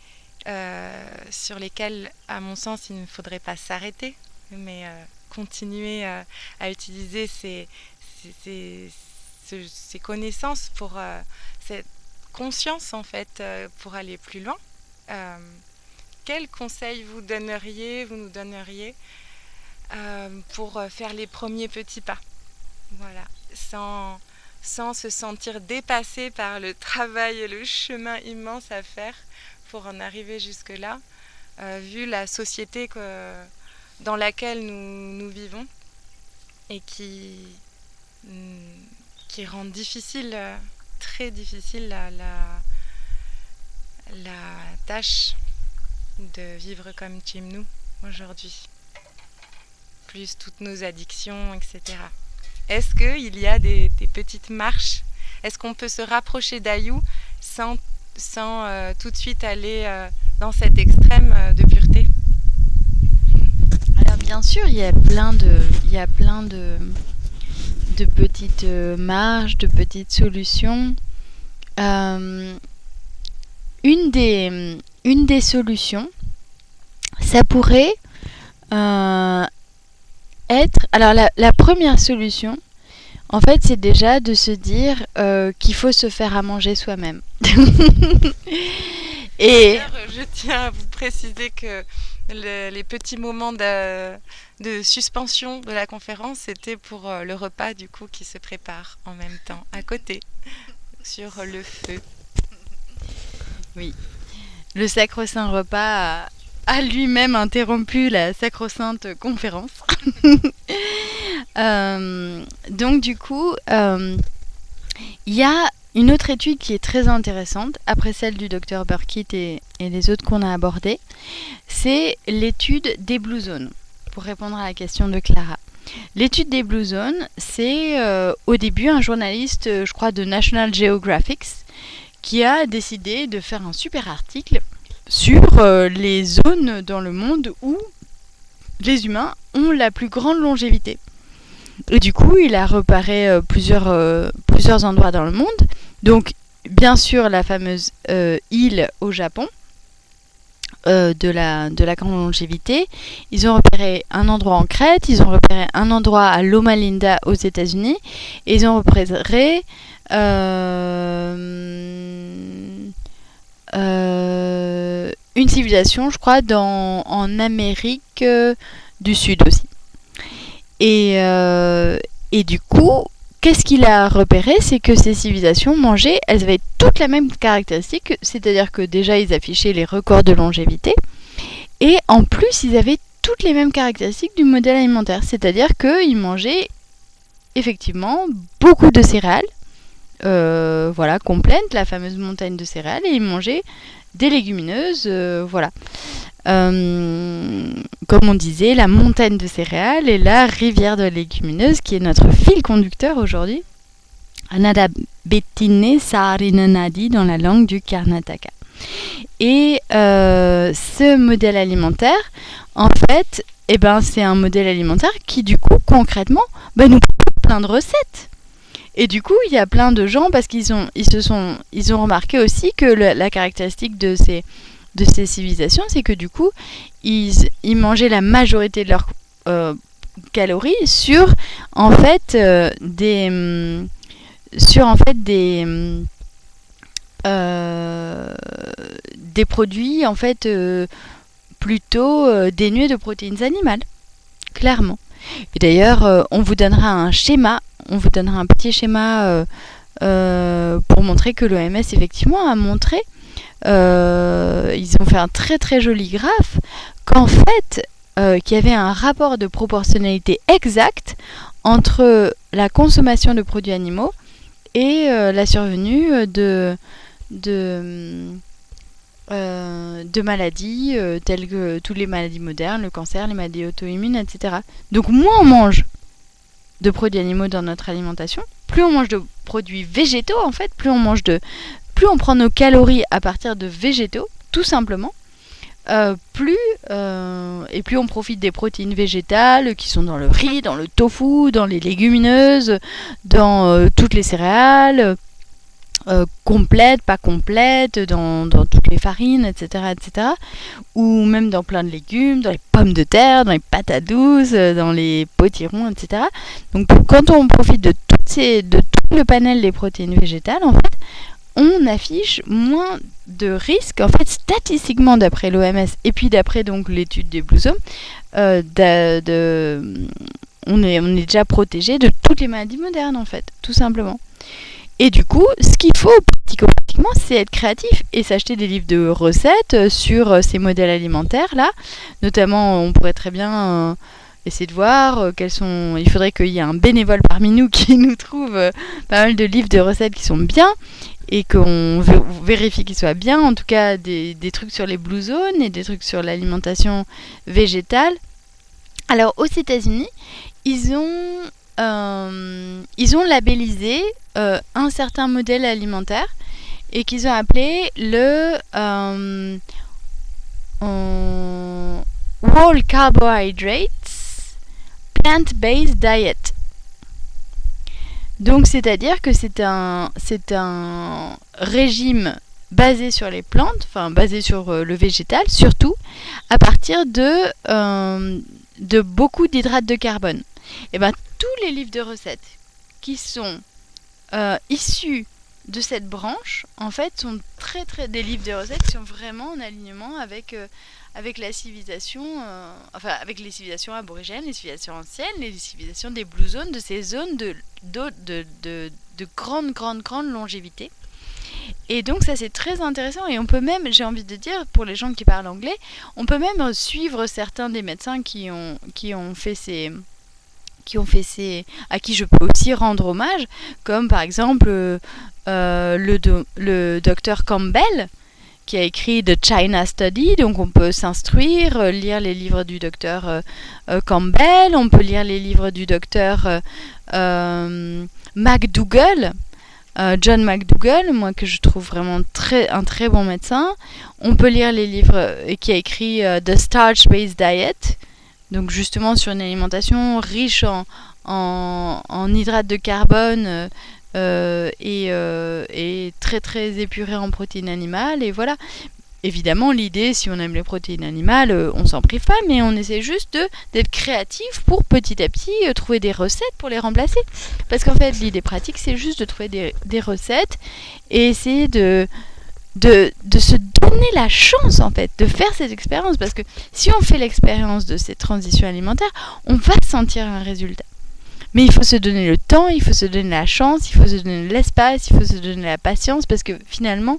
sur lesquelles, à mon sens, il ne faudrait pas s'arrêter, mais continuer à utiliser ces connaissances pour cette conscience, en fait, pour aller plus loin. Quels conseils vous nous donneriez pour faire les premiers petits pas, voilà, sans se sentir dépassé par le travail et le chemin immense à faire pour en arriver jusque-là, vu la société dans laquelle nous vivons et qui rend difficile, très difficile la tâche de vivre comme Chimnú aujourd'hui, plus toutes nos addictions, etc. Est-ce qu'il y a des petites marches? Est-ce qu'on peut se rapprocher d'Ayou sans tout de suite aller dans cet extrême de pureté? Alors bien sûr, il y a plein de petites marges, de petites solutions. Une des solutions, ça pourrait être... Alors la première solution, en fait, c'est déjà de se dire qu'il faut se faire à manger soi-même. Et je tiens à vous préciser que les petits moments de suspension de la conférence, c'était pour le repas du coup qui se prépare en même temps à côté sur le feu. Oui, le sacro-saint repas a lui-même interrompu la sacro-sainte conférence. Donc du coup, il y a une autre étude qui est très intéressante, après celle du Dr Burkitt et les autres qu'on a abordées, c'est l'étude des Blue Zones, pour répondre à la question de Clara. L'étude des Blue Zones, c'est au début un journaliste, je crois, de National Geographic, qui a décidé de faire un super article sur les zones dans le monde où les humains ont la plus grande longévité. Et du coup, il a repéré plusieurs endroits dans le monde. Donc, bien sûr, la fameuse île au Japon de la grande longévité. Ils ont repéré un endroit en Crète, ils ont repéré un endroit à Loma Linda aux États-Unis, et ils ont repéré une civilisation, je crois, en Amérique du Sud aussi. Et du coup, qu'est-ce qu'il a repéré? C'est que ces civilisations mangeaient, elles avaient toutes la même caractéristique, c'est-à-dire que déjà ils affichaient les records de longévité, et en plus ils avaient toutes les mêmes caractéristiques du modèle alimentaire, c'est-à-dire qu'ils mangeaient effectivement beaucoup de céréales, voilà, complète, la fameuse montagne de céréales, et ils mangeaient des légumineuses, voilà. Comme on disait, la montagne de céréales et la rivière de légumineuses, qui est notre fil conducteur aujourd'hui. Anada Bettine Saarinanadi dans la langue du Karnataka. Et ce modèle alimentaire, en fait, c'est un modèle alimentaire qui, du coup, concrètement, nous propose plein de recettes. Et du coup, il y a plein de gens, parce qu'ils ont remarqué aussi que la caractéristique de ces civilisations, c'est que du coup, ils mangeaient la majorité de leurs calories sur des produits en fait plutôt dénués de protéines animales, clairement. Et d'ailleurs, on vous donnera un petit schéma pour montrer que l'OMS effectivement a montré. Ils ont fait un très très joli graphe qu'en fait qu'il y avait un rapport de proportionnalité exact entre la consommation de produits animaux et la survenue de maladies telles que toutes les maladies modernes, le cancer, les maladies auto-immunes, etc. Donc moins on mange de produits animaux dans notre alimentation, plus on mange de produits végétaux en fait, plus on prend nos calories à partir de végétaux, tout simplement, plus on profite des protéines végétales qui sont dans le riz, dans le tofu, dans les légumineuses, dans toutes les céréales, complètes, pas complètes, dans toutes les farines, etc., ou même dans plein de légumes, dans les pommes de terre, dans les patates douces, dans les potirons, etc. Donc quand on profite de tout le panel des protéines végétales, en fait, on affiche moins de risques, en fait, statistiquement d'après l'OMS, et puis d'après donc l'étude des Blue Zones, on est déjà protégé de toutes les maladies modernes, en fait, tout simplement. Et du coup, ce qu'il faut pratiquement, c'est être créatif et s'acheter des livres de recettes sur ces modèles alimentaires-là. Notamment, on pourrait très bien essayer de voir quels sont... Il faudrait qu'il y ait un bénévole parmi nous qui nous trouve pas mal de livres de recettes qui sont bien et qu'on vérifie qu'ils soient bien. En tout cas, des trucs sur les Blue Zones et des trucs sur l'alimentation végétale. Alors, aux États-Unis, ils ont labellisé un certain modèle alimentaire et qu'ils ont appelé le Whole Carbohydrates Plant-Based Diet. Donc c'est-à-dire que c'est un régime basé sur les plantes, enfin basé sur le végétal surtout, à partir de beaucoup d'hydrates de carbone. Et bien tous les livres de recettes qui sont issus de cette branche, en fait, sont des livres de recettes qui sont vraiment en alignement avec la civilisation, avec les civilisations aborigènes, les civilisations anciennes, les civilisations des Blue Zones, de ces zones de grande longévité. Et donc ça c'est très intéressant et on peut même, j'ai envie de dire, pour les gens qui parlent anglais, on peut même suivre certains des médecins qui ont fait ces à qui je peux aussi rendre hommage, comme par exemple le docteur Campbell qui a écrit The China Study. Donc on peut s'instruire, lire les livres du docteur Campbell, on peut lire les livres du docteur McDougall, John McDougall, moi que je trouve vraiment un très bon médecin. On peut lire les livres qui a écrit The Starch-Based Diet, donc justement sur une alimentation riche en hydrates de carbone et très épurée en protéines animales. Et voilà. Évidemment, l'idée, si on aime les protéines animales, on s'en prive pas, mais on essaie juste d'être créatif pour petit à petit trouver des recettes pour les remplacer. Parce qu'en fait, l'idée pratique, c'est juste de trouver des recettes et essayer de se donner la chance, en fait, de faire cette expérience. Parce que si on fait l'expérience de cette transition alimentaire, on va sentir un résultat. Mais il faut se donner le temps, il faut se donner la chance, il faut se donner l'espace, il faut se donner la patience, parce que finalement,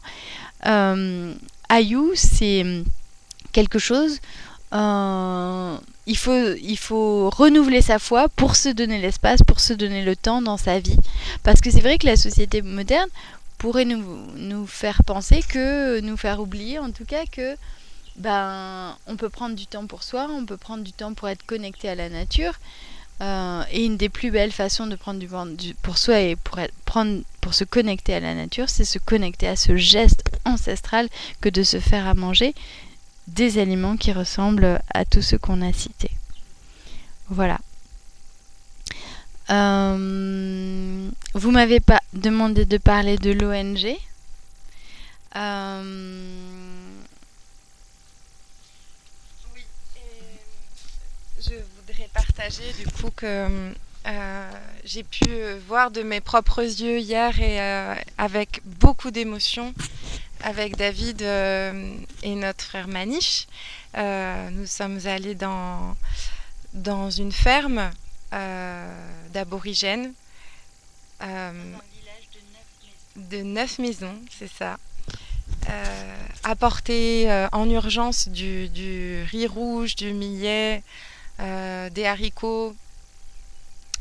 Ayu, c'est quelque chose... il faut renouveler sa foi pour se donner l'espace, pour se donner le temps dans sa vie. Parce que c'est vrai que la société moderne pourrait nous faire penser nous faire oublier en tout cas que on peut prendre du temps pour soi, on peut prendre du temps pour être connecté à la nature. Et une des plus belles façons de prendre du temps pour soi et pour se connecter à la nature, c'est se connecter à ce geste ancestral que de se faire à manger des aliments qui ressemblent à tous ceux qu'on a cités. Voilà. Vous m'avez pas demandé de parler de l'ONG. Oui, je voudrais partager du coup que j'ai pu voir de mes propres yeux hier et avec beaucoup d'émotion avec David et notre frère Manish. Nous sommes allés dans une ferme d'aborigènes. Un village de 9 maisons, c'est ça. Apporter en urgence du riz rouge, du millet, des haricots,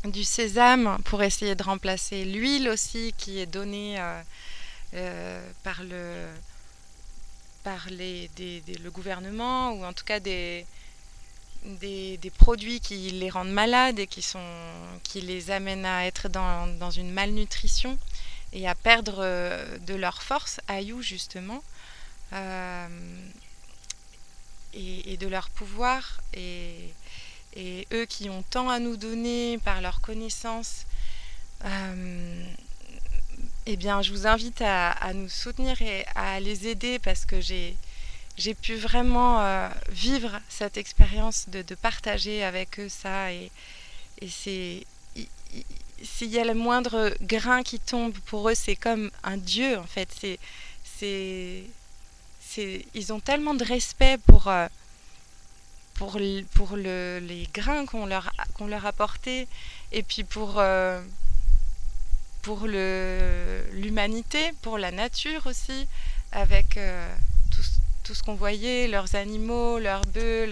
du sésame pour essayer de remplacer l'huile aussi qui est donnée par le gouvernement, ou en tout cas des produits qui les rendent malades et qui les amènent à être dans une malnutrition et à perdre de leur force, Ayou justement, euh, et de leur pouvoir, et eux qui ont tant à nous donner par leur connaissance. Eh bien, je vous invite à nous soutenir et à les aider, parce que j'ai pu vraiment vivre cette expérience de partager avec eux ça. Et s'il y a le moindre grain qui tombe, pour eux, c'est comme un dieu, en fait. Ils ont tellement de respect pour les grains qu'on leur apportait, et puis pour l'humanité, pour la nature aussi, avec tout ce qu'on voyait, leurs animaux, leurs bœufs,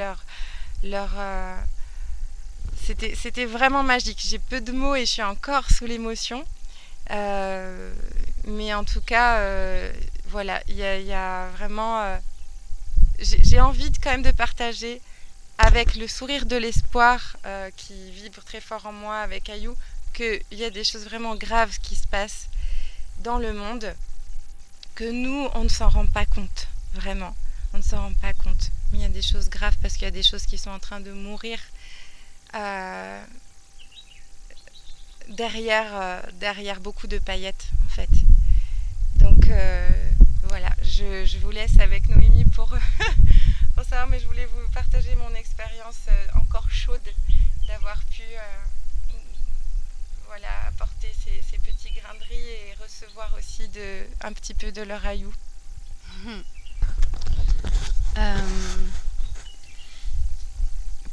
c'était vraiment magique. J'ai peu de mots et je suis encore sous l'émotion. Mais en tout cas, voilà, il y a vraiment... j'ai envie quand même de partager avec le sourire de l'espoir qui vibre très fort en moi avec Ayou, qu'il y a des choses vraiment graves qui se passent dans le monde, que nous, on ne s'en rend pas compte, vraiment. On ne s'en rend pas compte. Mais il y a des choses graves, parce qu'il y a des choses qui sont en train de mourir derrière beaucoup de paillettes, en fait. Donc, voilà, je vous laisse avec Noémie pour savoir, mais je voulais vous partager mon expérience encore chaude d'avoir pu voilà, apporter ces petits grains de riz et recevoir aussi un petit peu de leur Ayou.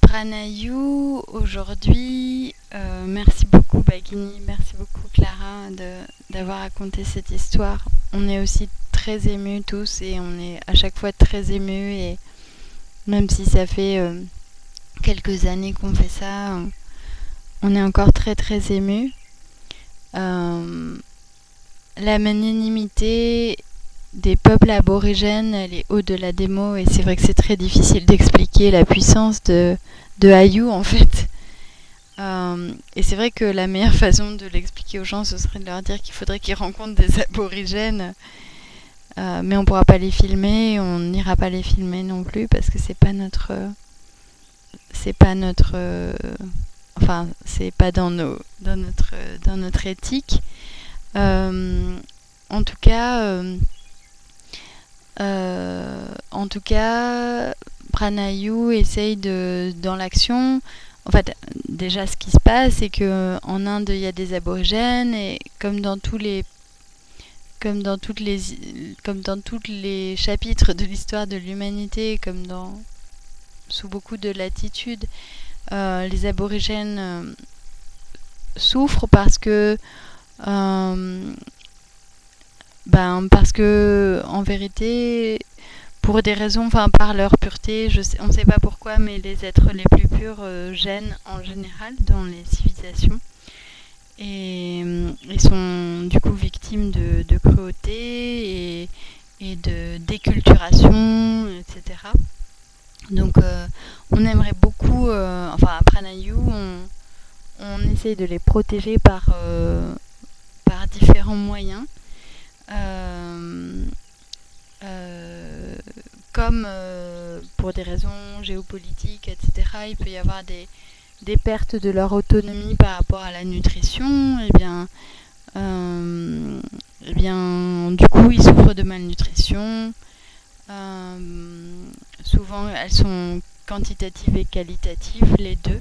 Pranayou, aujourd'hui, merci beaucoup Bagini, merci beaucoup Clara d'avoir raconté cette histoire. On est aussi très émus tous, et on est à chaque fois très émus, et même si ça fait quelques années qu'on fait ça, on est encore très très émus. La magnanimité des peuples aborigènes, elle est au-delà des mots, et c'est vrai que c'est très difficile d'expliquer la puissance de Ayou, en fait. Et c'est vrai que la meilleure façon de l'expliquer aux gens, ce serait de leur dire qu'il faudrait qu'ils rencontrent des aborigènes, mais on ne pourra pas les filmer, on n'ira pas les filmer non plus, parce que c'est pas notre enfin, c'est pas dans notre éthique. En tout cas, Pranayou essaye dans l'action. En fait, déjà, ce qui se passe, c'est que en Inde, il y a des aborigènes, et comme dans tous les chapitres de l'histoire de l'humanité, sous beaucoup de latitudes, les aborigènes souffrent parce que en vérité, pour des raisons, par leur pureté, on ne sait pas pourquoi, mais les êtres les plus purs gênent en général dans les civilisations, et ils sont du coup victimes de cruauté et de déculturation, etc. Donc on aimerait beaucoup, à Pranayou, on essaye de les protéger par différents moyens. Comme pour des raisons géopolitiques, etc., il peut y avoir des pertes de leur autonomie par rapport à la nutrition. Du coup, ils souffrent de malnutrition. Souvent, elles sont quantitatives et qualitatives, les deux.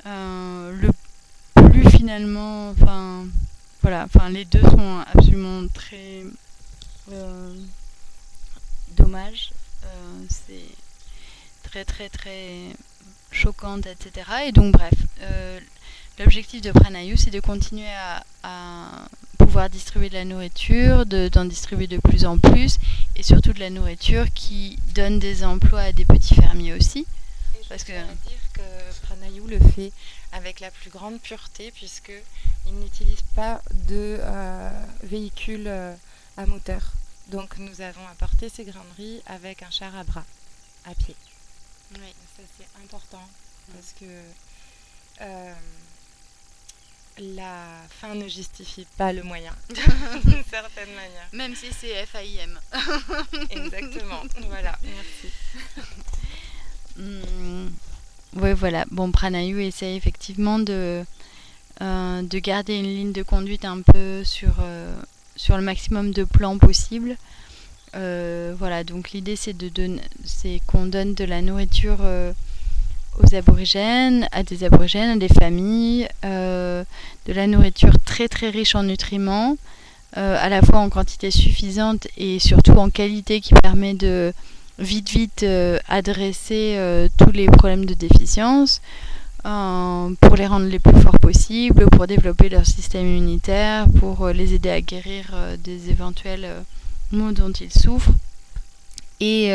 Le plus finalement, les deux sont absolument très dommages. C'est très très très choquante, etc. Et donc bref, l'objectif de Pranayou, c'est de continuer à pouvoir distribuer de la nourriture, d'en distribuer de plus en plus, et surtout de la nourriture qui donne des emplois à des petits fermiers aussi. Et je tiens à dire que Pranayou le fait avec la plus grande pureté, puisqu'il n'utilise pas de véhicules à moteur. Donc nous avons apporté ces grains de riz avec un char à bras, à pied. Oui. Ça c'est important parce que la fin ne justifie pas le moyen, d'une certaine manière. Même si c'est FAIM. Exactement, voilà, merci. Oui, voilà. Bon, Pranayou essaie effectivement de garder une ligne de conduite un peu sur le maximum de plans possible. Voilà, donc l'idée c'est qu'on donne de la nourriture aux aborigènes, à des familles, de la nourriture très très riche en nutriments, à la fois en quantité suffisante et surtout en qualité qui permet de vite adresser tous les problèmes de déficience pour les rendre les plus forts possibles, pour développer leur système immunitaire, pour les aider à guérir des éventuels maux dont ils souffrent. Et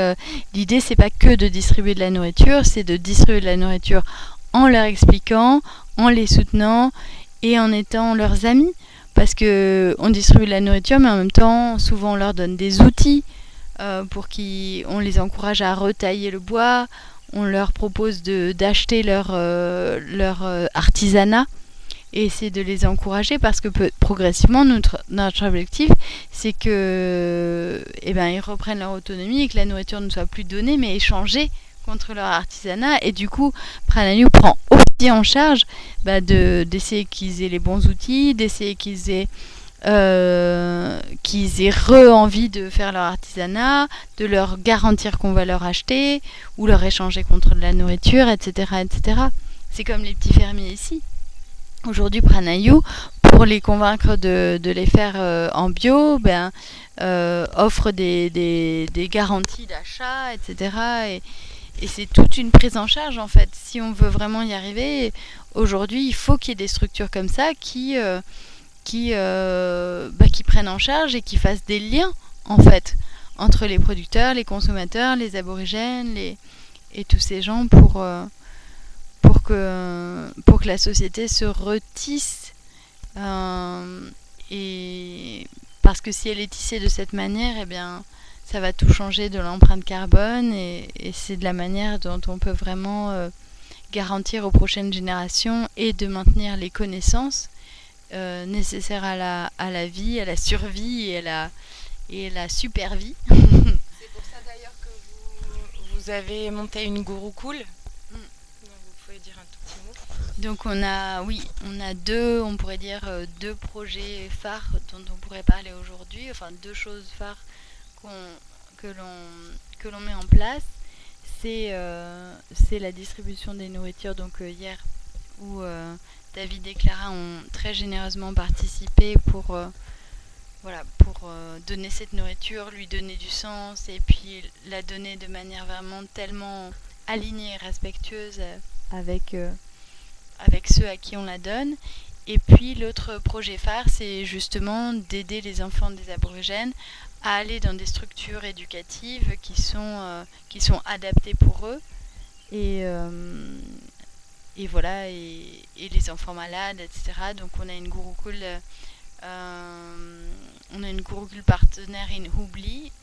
l'idée, c'est pas que de distribuer de la nourriture, c'est de distribuer de la nourriture en leur expliquant, en les soutenant et en étant leurs amis. Parce qu'on distribue de la nourriture, mais en même temps, souvent on leur donne des outils on les encourage à retailler le bois, on leur propose d'acheter leur artisanat et essayer de les encourager parce que progressivement notre objectif c'est que ils reprennent leur autonomie et que la nourriture ne soit plus donnée mais échangée contre leur artisanat et du coup Pranayou prend aussi en charge d'essayer qu'ils aient les bons outils, d'essayer qu'ils aient envie de faire leur artisanat, de leur garantir qu'on va leur acheter ou leur échanger contre de la nourriture, etc. etc. C'est comme les petits fermiers ici. Aujourd'hui, Pranayou, pour les convaincre de les faire en bio, offre des garanties d'achat, etc. Et c'est toute une prise en charge en fait. Si on veut vraiment y arriver, aujourd'hui, il faut qu'il y ait des structures comme ça qui prennent en charge et qui fassent des liens en fait entre les producteurs, les consommateurs, les aborigènes et tous ces gens pour que la société se retisse et parce que si elle est tissée de cette manière, ça va tout changer de l'empreinte carbone et c'est de la manière dont on peut vraiment garantir aux prochaines générations et de maintenir les connaissances nécessaires à la vie, à la survie et à la super vie. C'est pour ça d'ailleurs que vous avez monté une Gurukul. Donc vous pouvez dire un tout petit mot. Donc on a deux projets phares dont on pourrait parler aujourd'hui, enfin deux choses phares que l'on met en place. C'est la distribution des nourritures, donc hier où David et Clara ont très généreusement participé pour donner cette nourriture, lui donner du sens et puis la donner de manière vraiment tellement alignée et respectueuse avec ceux à qui on la donne. Et puis l'autre projet phare, c'est justement d'aider les enfants des aborigènes à aller dans des structures éducatives qui sont adaptées pour eux. Et voilà, et les enfants malades, etc. Donc on a une Gurukul partenaire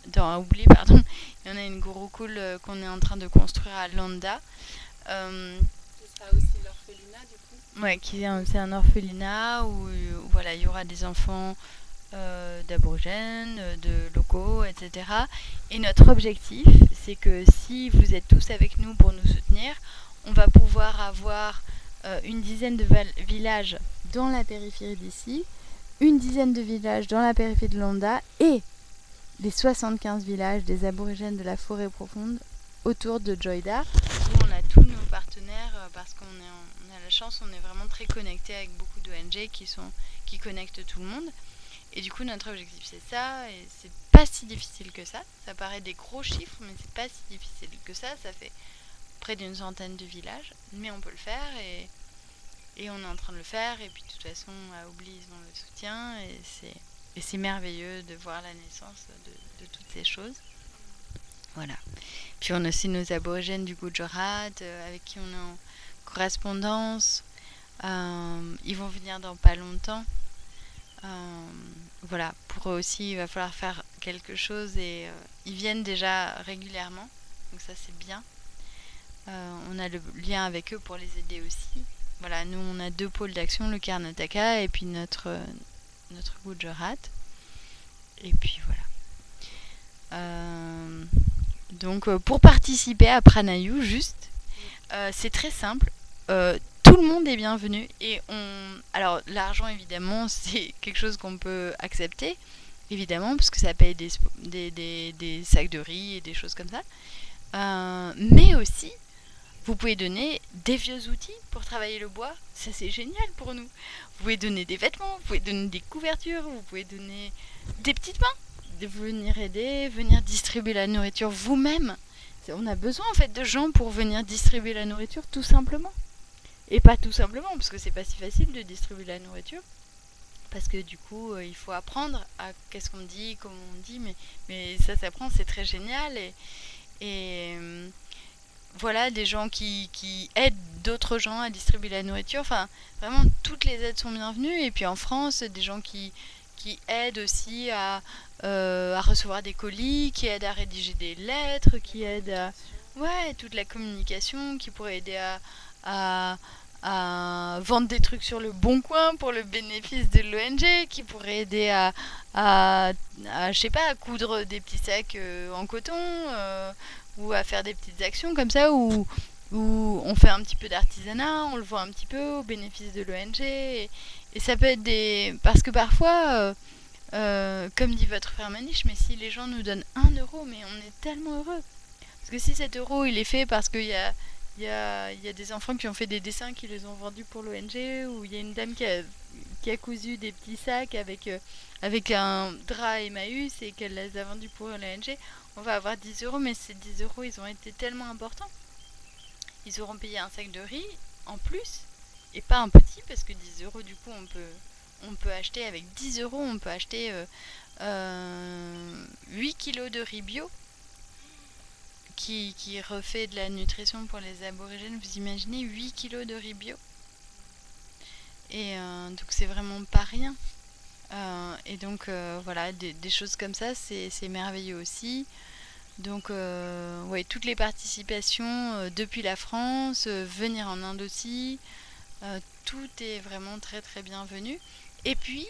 dans Hubli, pardon. Et on a une Gurukul qu'on est en train de construire à Landa. Ce sera aussi l'orphelinat du coup. Ouais, c'est un orphelinat où voilà, il y aura des enfants d'aborigènes, de locaux, etc. Et notre objectif, c'est que si vous êtes tous avec nous pour nous soutenir, on va pouvoir avoir une dizaine de villages dans la périphérie d'ici, une dizaine de villages dans la périphérie de Landa et les 75 villages des aborigènes de la forêt profonde autour de Joyda, où on a tous nos partenaires parce qu'on a la chance, on est vraiment très connecté avec beaucoup d'ONG qui connectent tout le monde. Et du coup, notre objectif, c'est ça, et c'est pas si difficile que ça. Ça paraît des gros chiffres, mais c'est pas si difficile que ça. Ça fait près d'une centaine de villages, mais on peut le faire, et on est en train de le faire, et puis de toute façon, à Hubli, ils ont le soutien, et c'est merveilleux de voir la naissance de toutes ces choses. Voilà. Puis on a aussi nos aborigènes du Gujarat, avec qui on est en correspondance. Ils vont venir dans pas longtemps. voilà, pour eux aussi, il va falloir faire quelque chose et ils viennent déjà régulièrement, donc ça c'est bien. On a le lien avec eux pour les aider aussi. Voilà, nous on a 2 pôles d'action, le Karnataka et puis notre Gujarat. Et puis voilà. Donc pour participer à Pranayu, juste, c'est très simple. Tout le monde est bienvenu et alors l'argent évidemment c'est quelque chose qu'on peut accepter évidemment parce que ça paye des sacs de riz et des choses comme ça, mais aussi vous pouvez donner des vieux outils pour travailler le bois, ça c'est génial pour nous. Vous pouvez donner des vêtements, vous pouvez donner des couvertures, vous pouvez donner des petites mains, de venir aider, venir distribuer la nourriture vous-même. On a besoin en fait de gens pour venir distribuer la nourriture tout simplement. Et pas tout simplement, parce que c'est pas si facile de distribuer la nourriture. Parce que du coup, il faut apprendre à qu'est-ce qu'on dit, comment on dit, mais ça s'apprend, c'est très génial. Et voilà, des gens qui aident d'autres gens à distribuer la nourriture. Enfin, vraiment, toutes les aides sont bienvenues. Et puis en France, des gens qui aident aussi à recevoir des colis, qui aident à rédiger des lettres, qui aident à... Ouais, toute la communication, qui pourrait aider à vendre des trucs sur le bon coin pour le bénéfice de l'ONG, qui pourrait aider à je sais pas, à coudre des petits sacs en coton, ou à faire des petites actions comme ça où on fait un petit peu d'artisanat, on le voit un petit peu au bénéfice de l'ONG et ça peut être des... Parce que parfois, comme dit votre frère Manish, mais si les gens nous donnent 1 euro, mais on est tellement heureux. Parce que si cet euro il est fait parce qu'il y a des enfants qui ont fait des dessins qui les ont vendus pour l'ONG, ou il y a une dame qui a cousu des petits sacs avec un drap Emmaüs et qu'elle les a vendus pour l'ONG, on va avoir 10 euros, mais ces 10 euros ils ont été tellement importants. Ils auront payé un sac de riz en plus, et pas un petit, parce que 10 euros du coup on peut acheter, avec 10 euros on peut acheter 8 kilos de riz bio qui refait de la nutrition pour les aborigènes. Vous imaginez 8 kilos de riz bio, et donc c'est vraiment pas rien. Et donc voilà, des choses comme ça, c'est merveilleux aussi. Donc ouais, toutes les participations depuis la France, venir en Inde aussi, tout est vraiment très très bienvenu. Et puis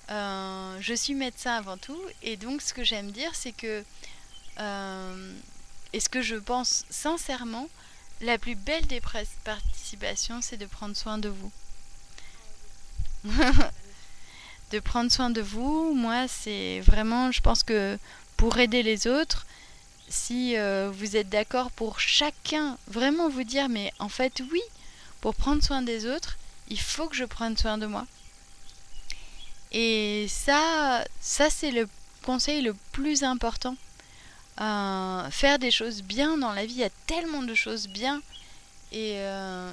je suis médecin avant tout, et donc ce que j'aime dire c'est que et ce que je pense sincèrement, la plus belle des participations, c'est de prendre soin de vous. De prendre soin de vous, moi c'est vraiment, je pense que pour aider les autres, si vous êtes d'accord pour chacun vraiment vous dire, mais en fait oui, pour prendre soin des autres, il faut que je prenne soin de moi. Et ça c'est le conseil le plus important. Faire des choses bien dans la vie, il y a tellement de choses bien. Et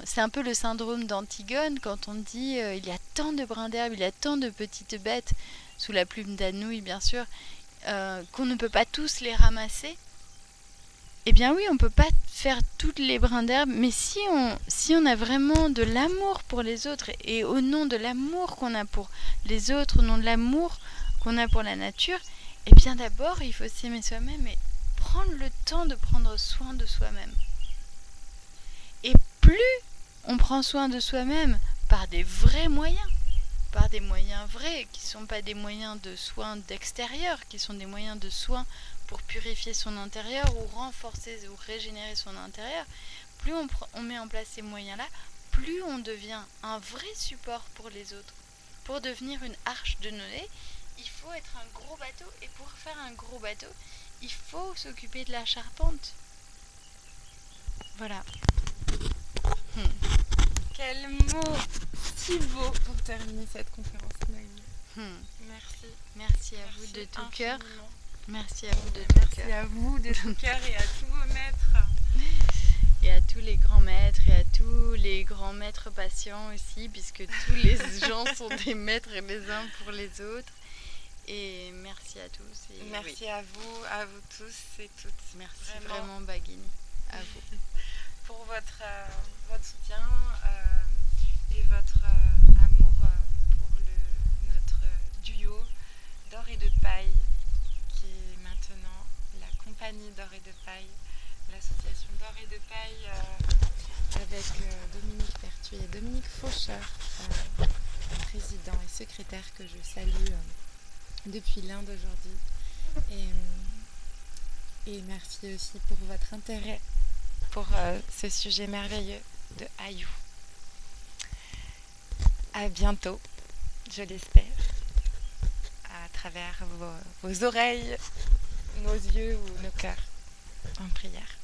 c'est un peu le syndrome d'Antigone quand on dit il y a tant de brins d'herbe, il y a tant de petites bêtes sous la plume d'Anouilh bien sûr, qu'on ne peut pas tous les ramasser. Eh bien oui, on ne peut pas faire toutes les brins d'herbe, mais si on a vraiment de l'amour pour les autres, et au nom de l'amour qu'on a pour les autres, au nom de l'amour qu'on a pour la nature, eh bien d'abord il faut s'aimer soi-même et prendre le temps de prendre soin de soi-même. Et plus on prend soin de soi-même par des vrais moyens, par des moyens vrais, qui ne sont pas des moyens de soins d'extérieur, qui sont des moyens de soins pour purifier son intérieur ou renforcer ou régénérer son intérieur, plus on met en place ces moyens-là, plus on devient un vrai support pour les autres. Pour devenir une arche de Noé, il faut être un gros bateau, et pour faire un gros bateau, il faut s'occuper de la charpente. Voilà. Quel mot si beau pour terminer cette conférence, Naïm. Merci. Merci à vous de tout cœur. Merci à vous de tout cœur. Merci à vous de tout cœur, et à tous vos maîtres. Et à tous les grands maîtres, et à tous les grands maîtres patients aussi, puisque tous les gens sont des maîtres les uns pour les autres. Et merci à tous. Et merci oui. à vous tous et toutes. Merci vraiment Bhagini, à vous. Pour votre soutien et votre amour pour notre duo compagnie d'Or et de Paille, l'association d'Or et de Paille avec Dominique Pertuis et Dominique Faucheur, président et secrétaire que je salue depuis l'Inde aujourd'hui. Et merci aussi pour votre intérêt pour ce sujet merveilleux de Ayou. À bientôt, je l'espère, à travers vos oreilles, nos yeux ou nos cœurs, en prière.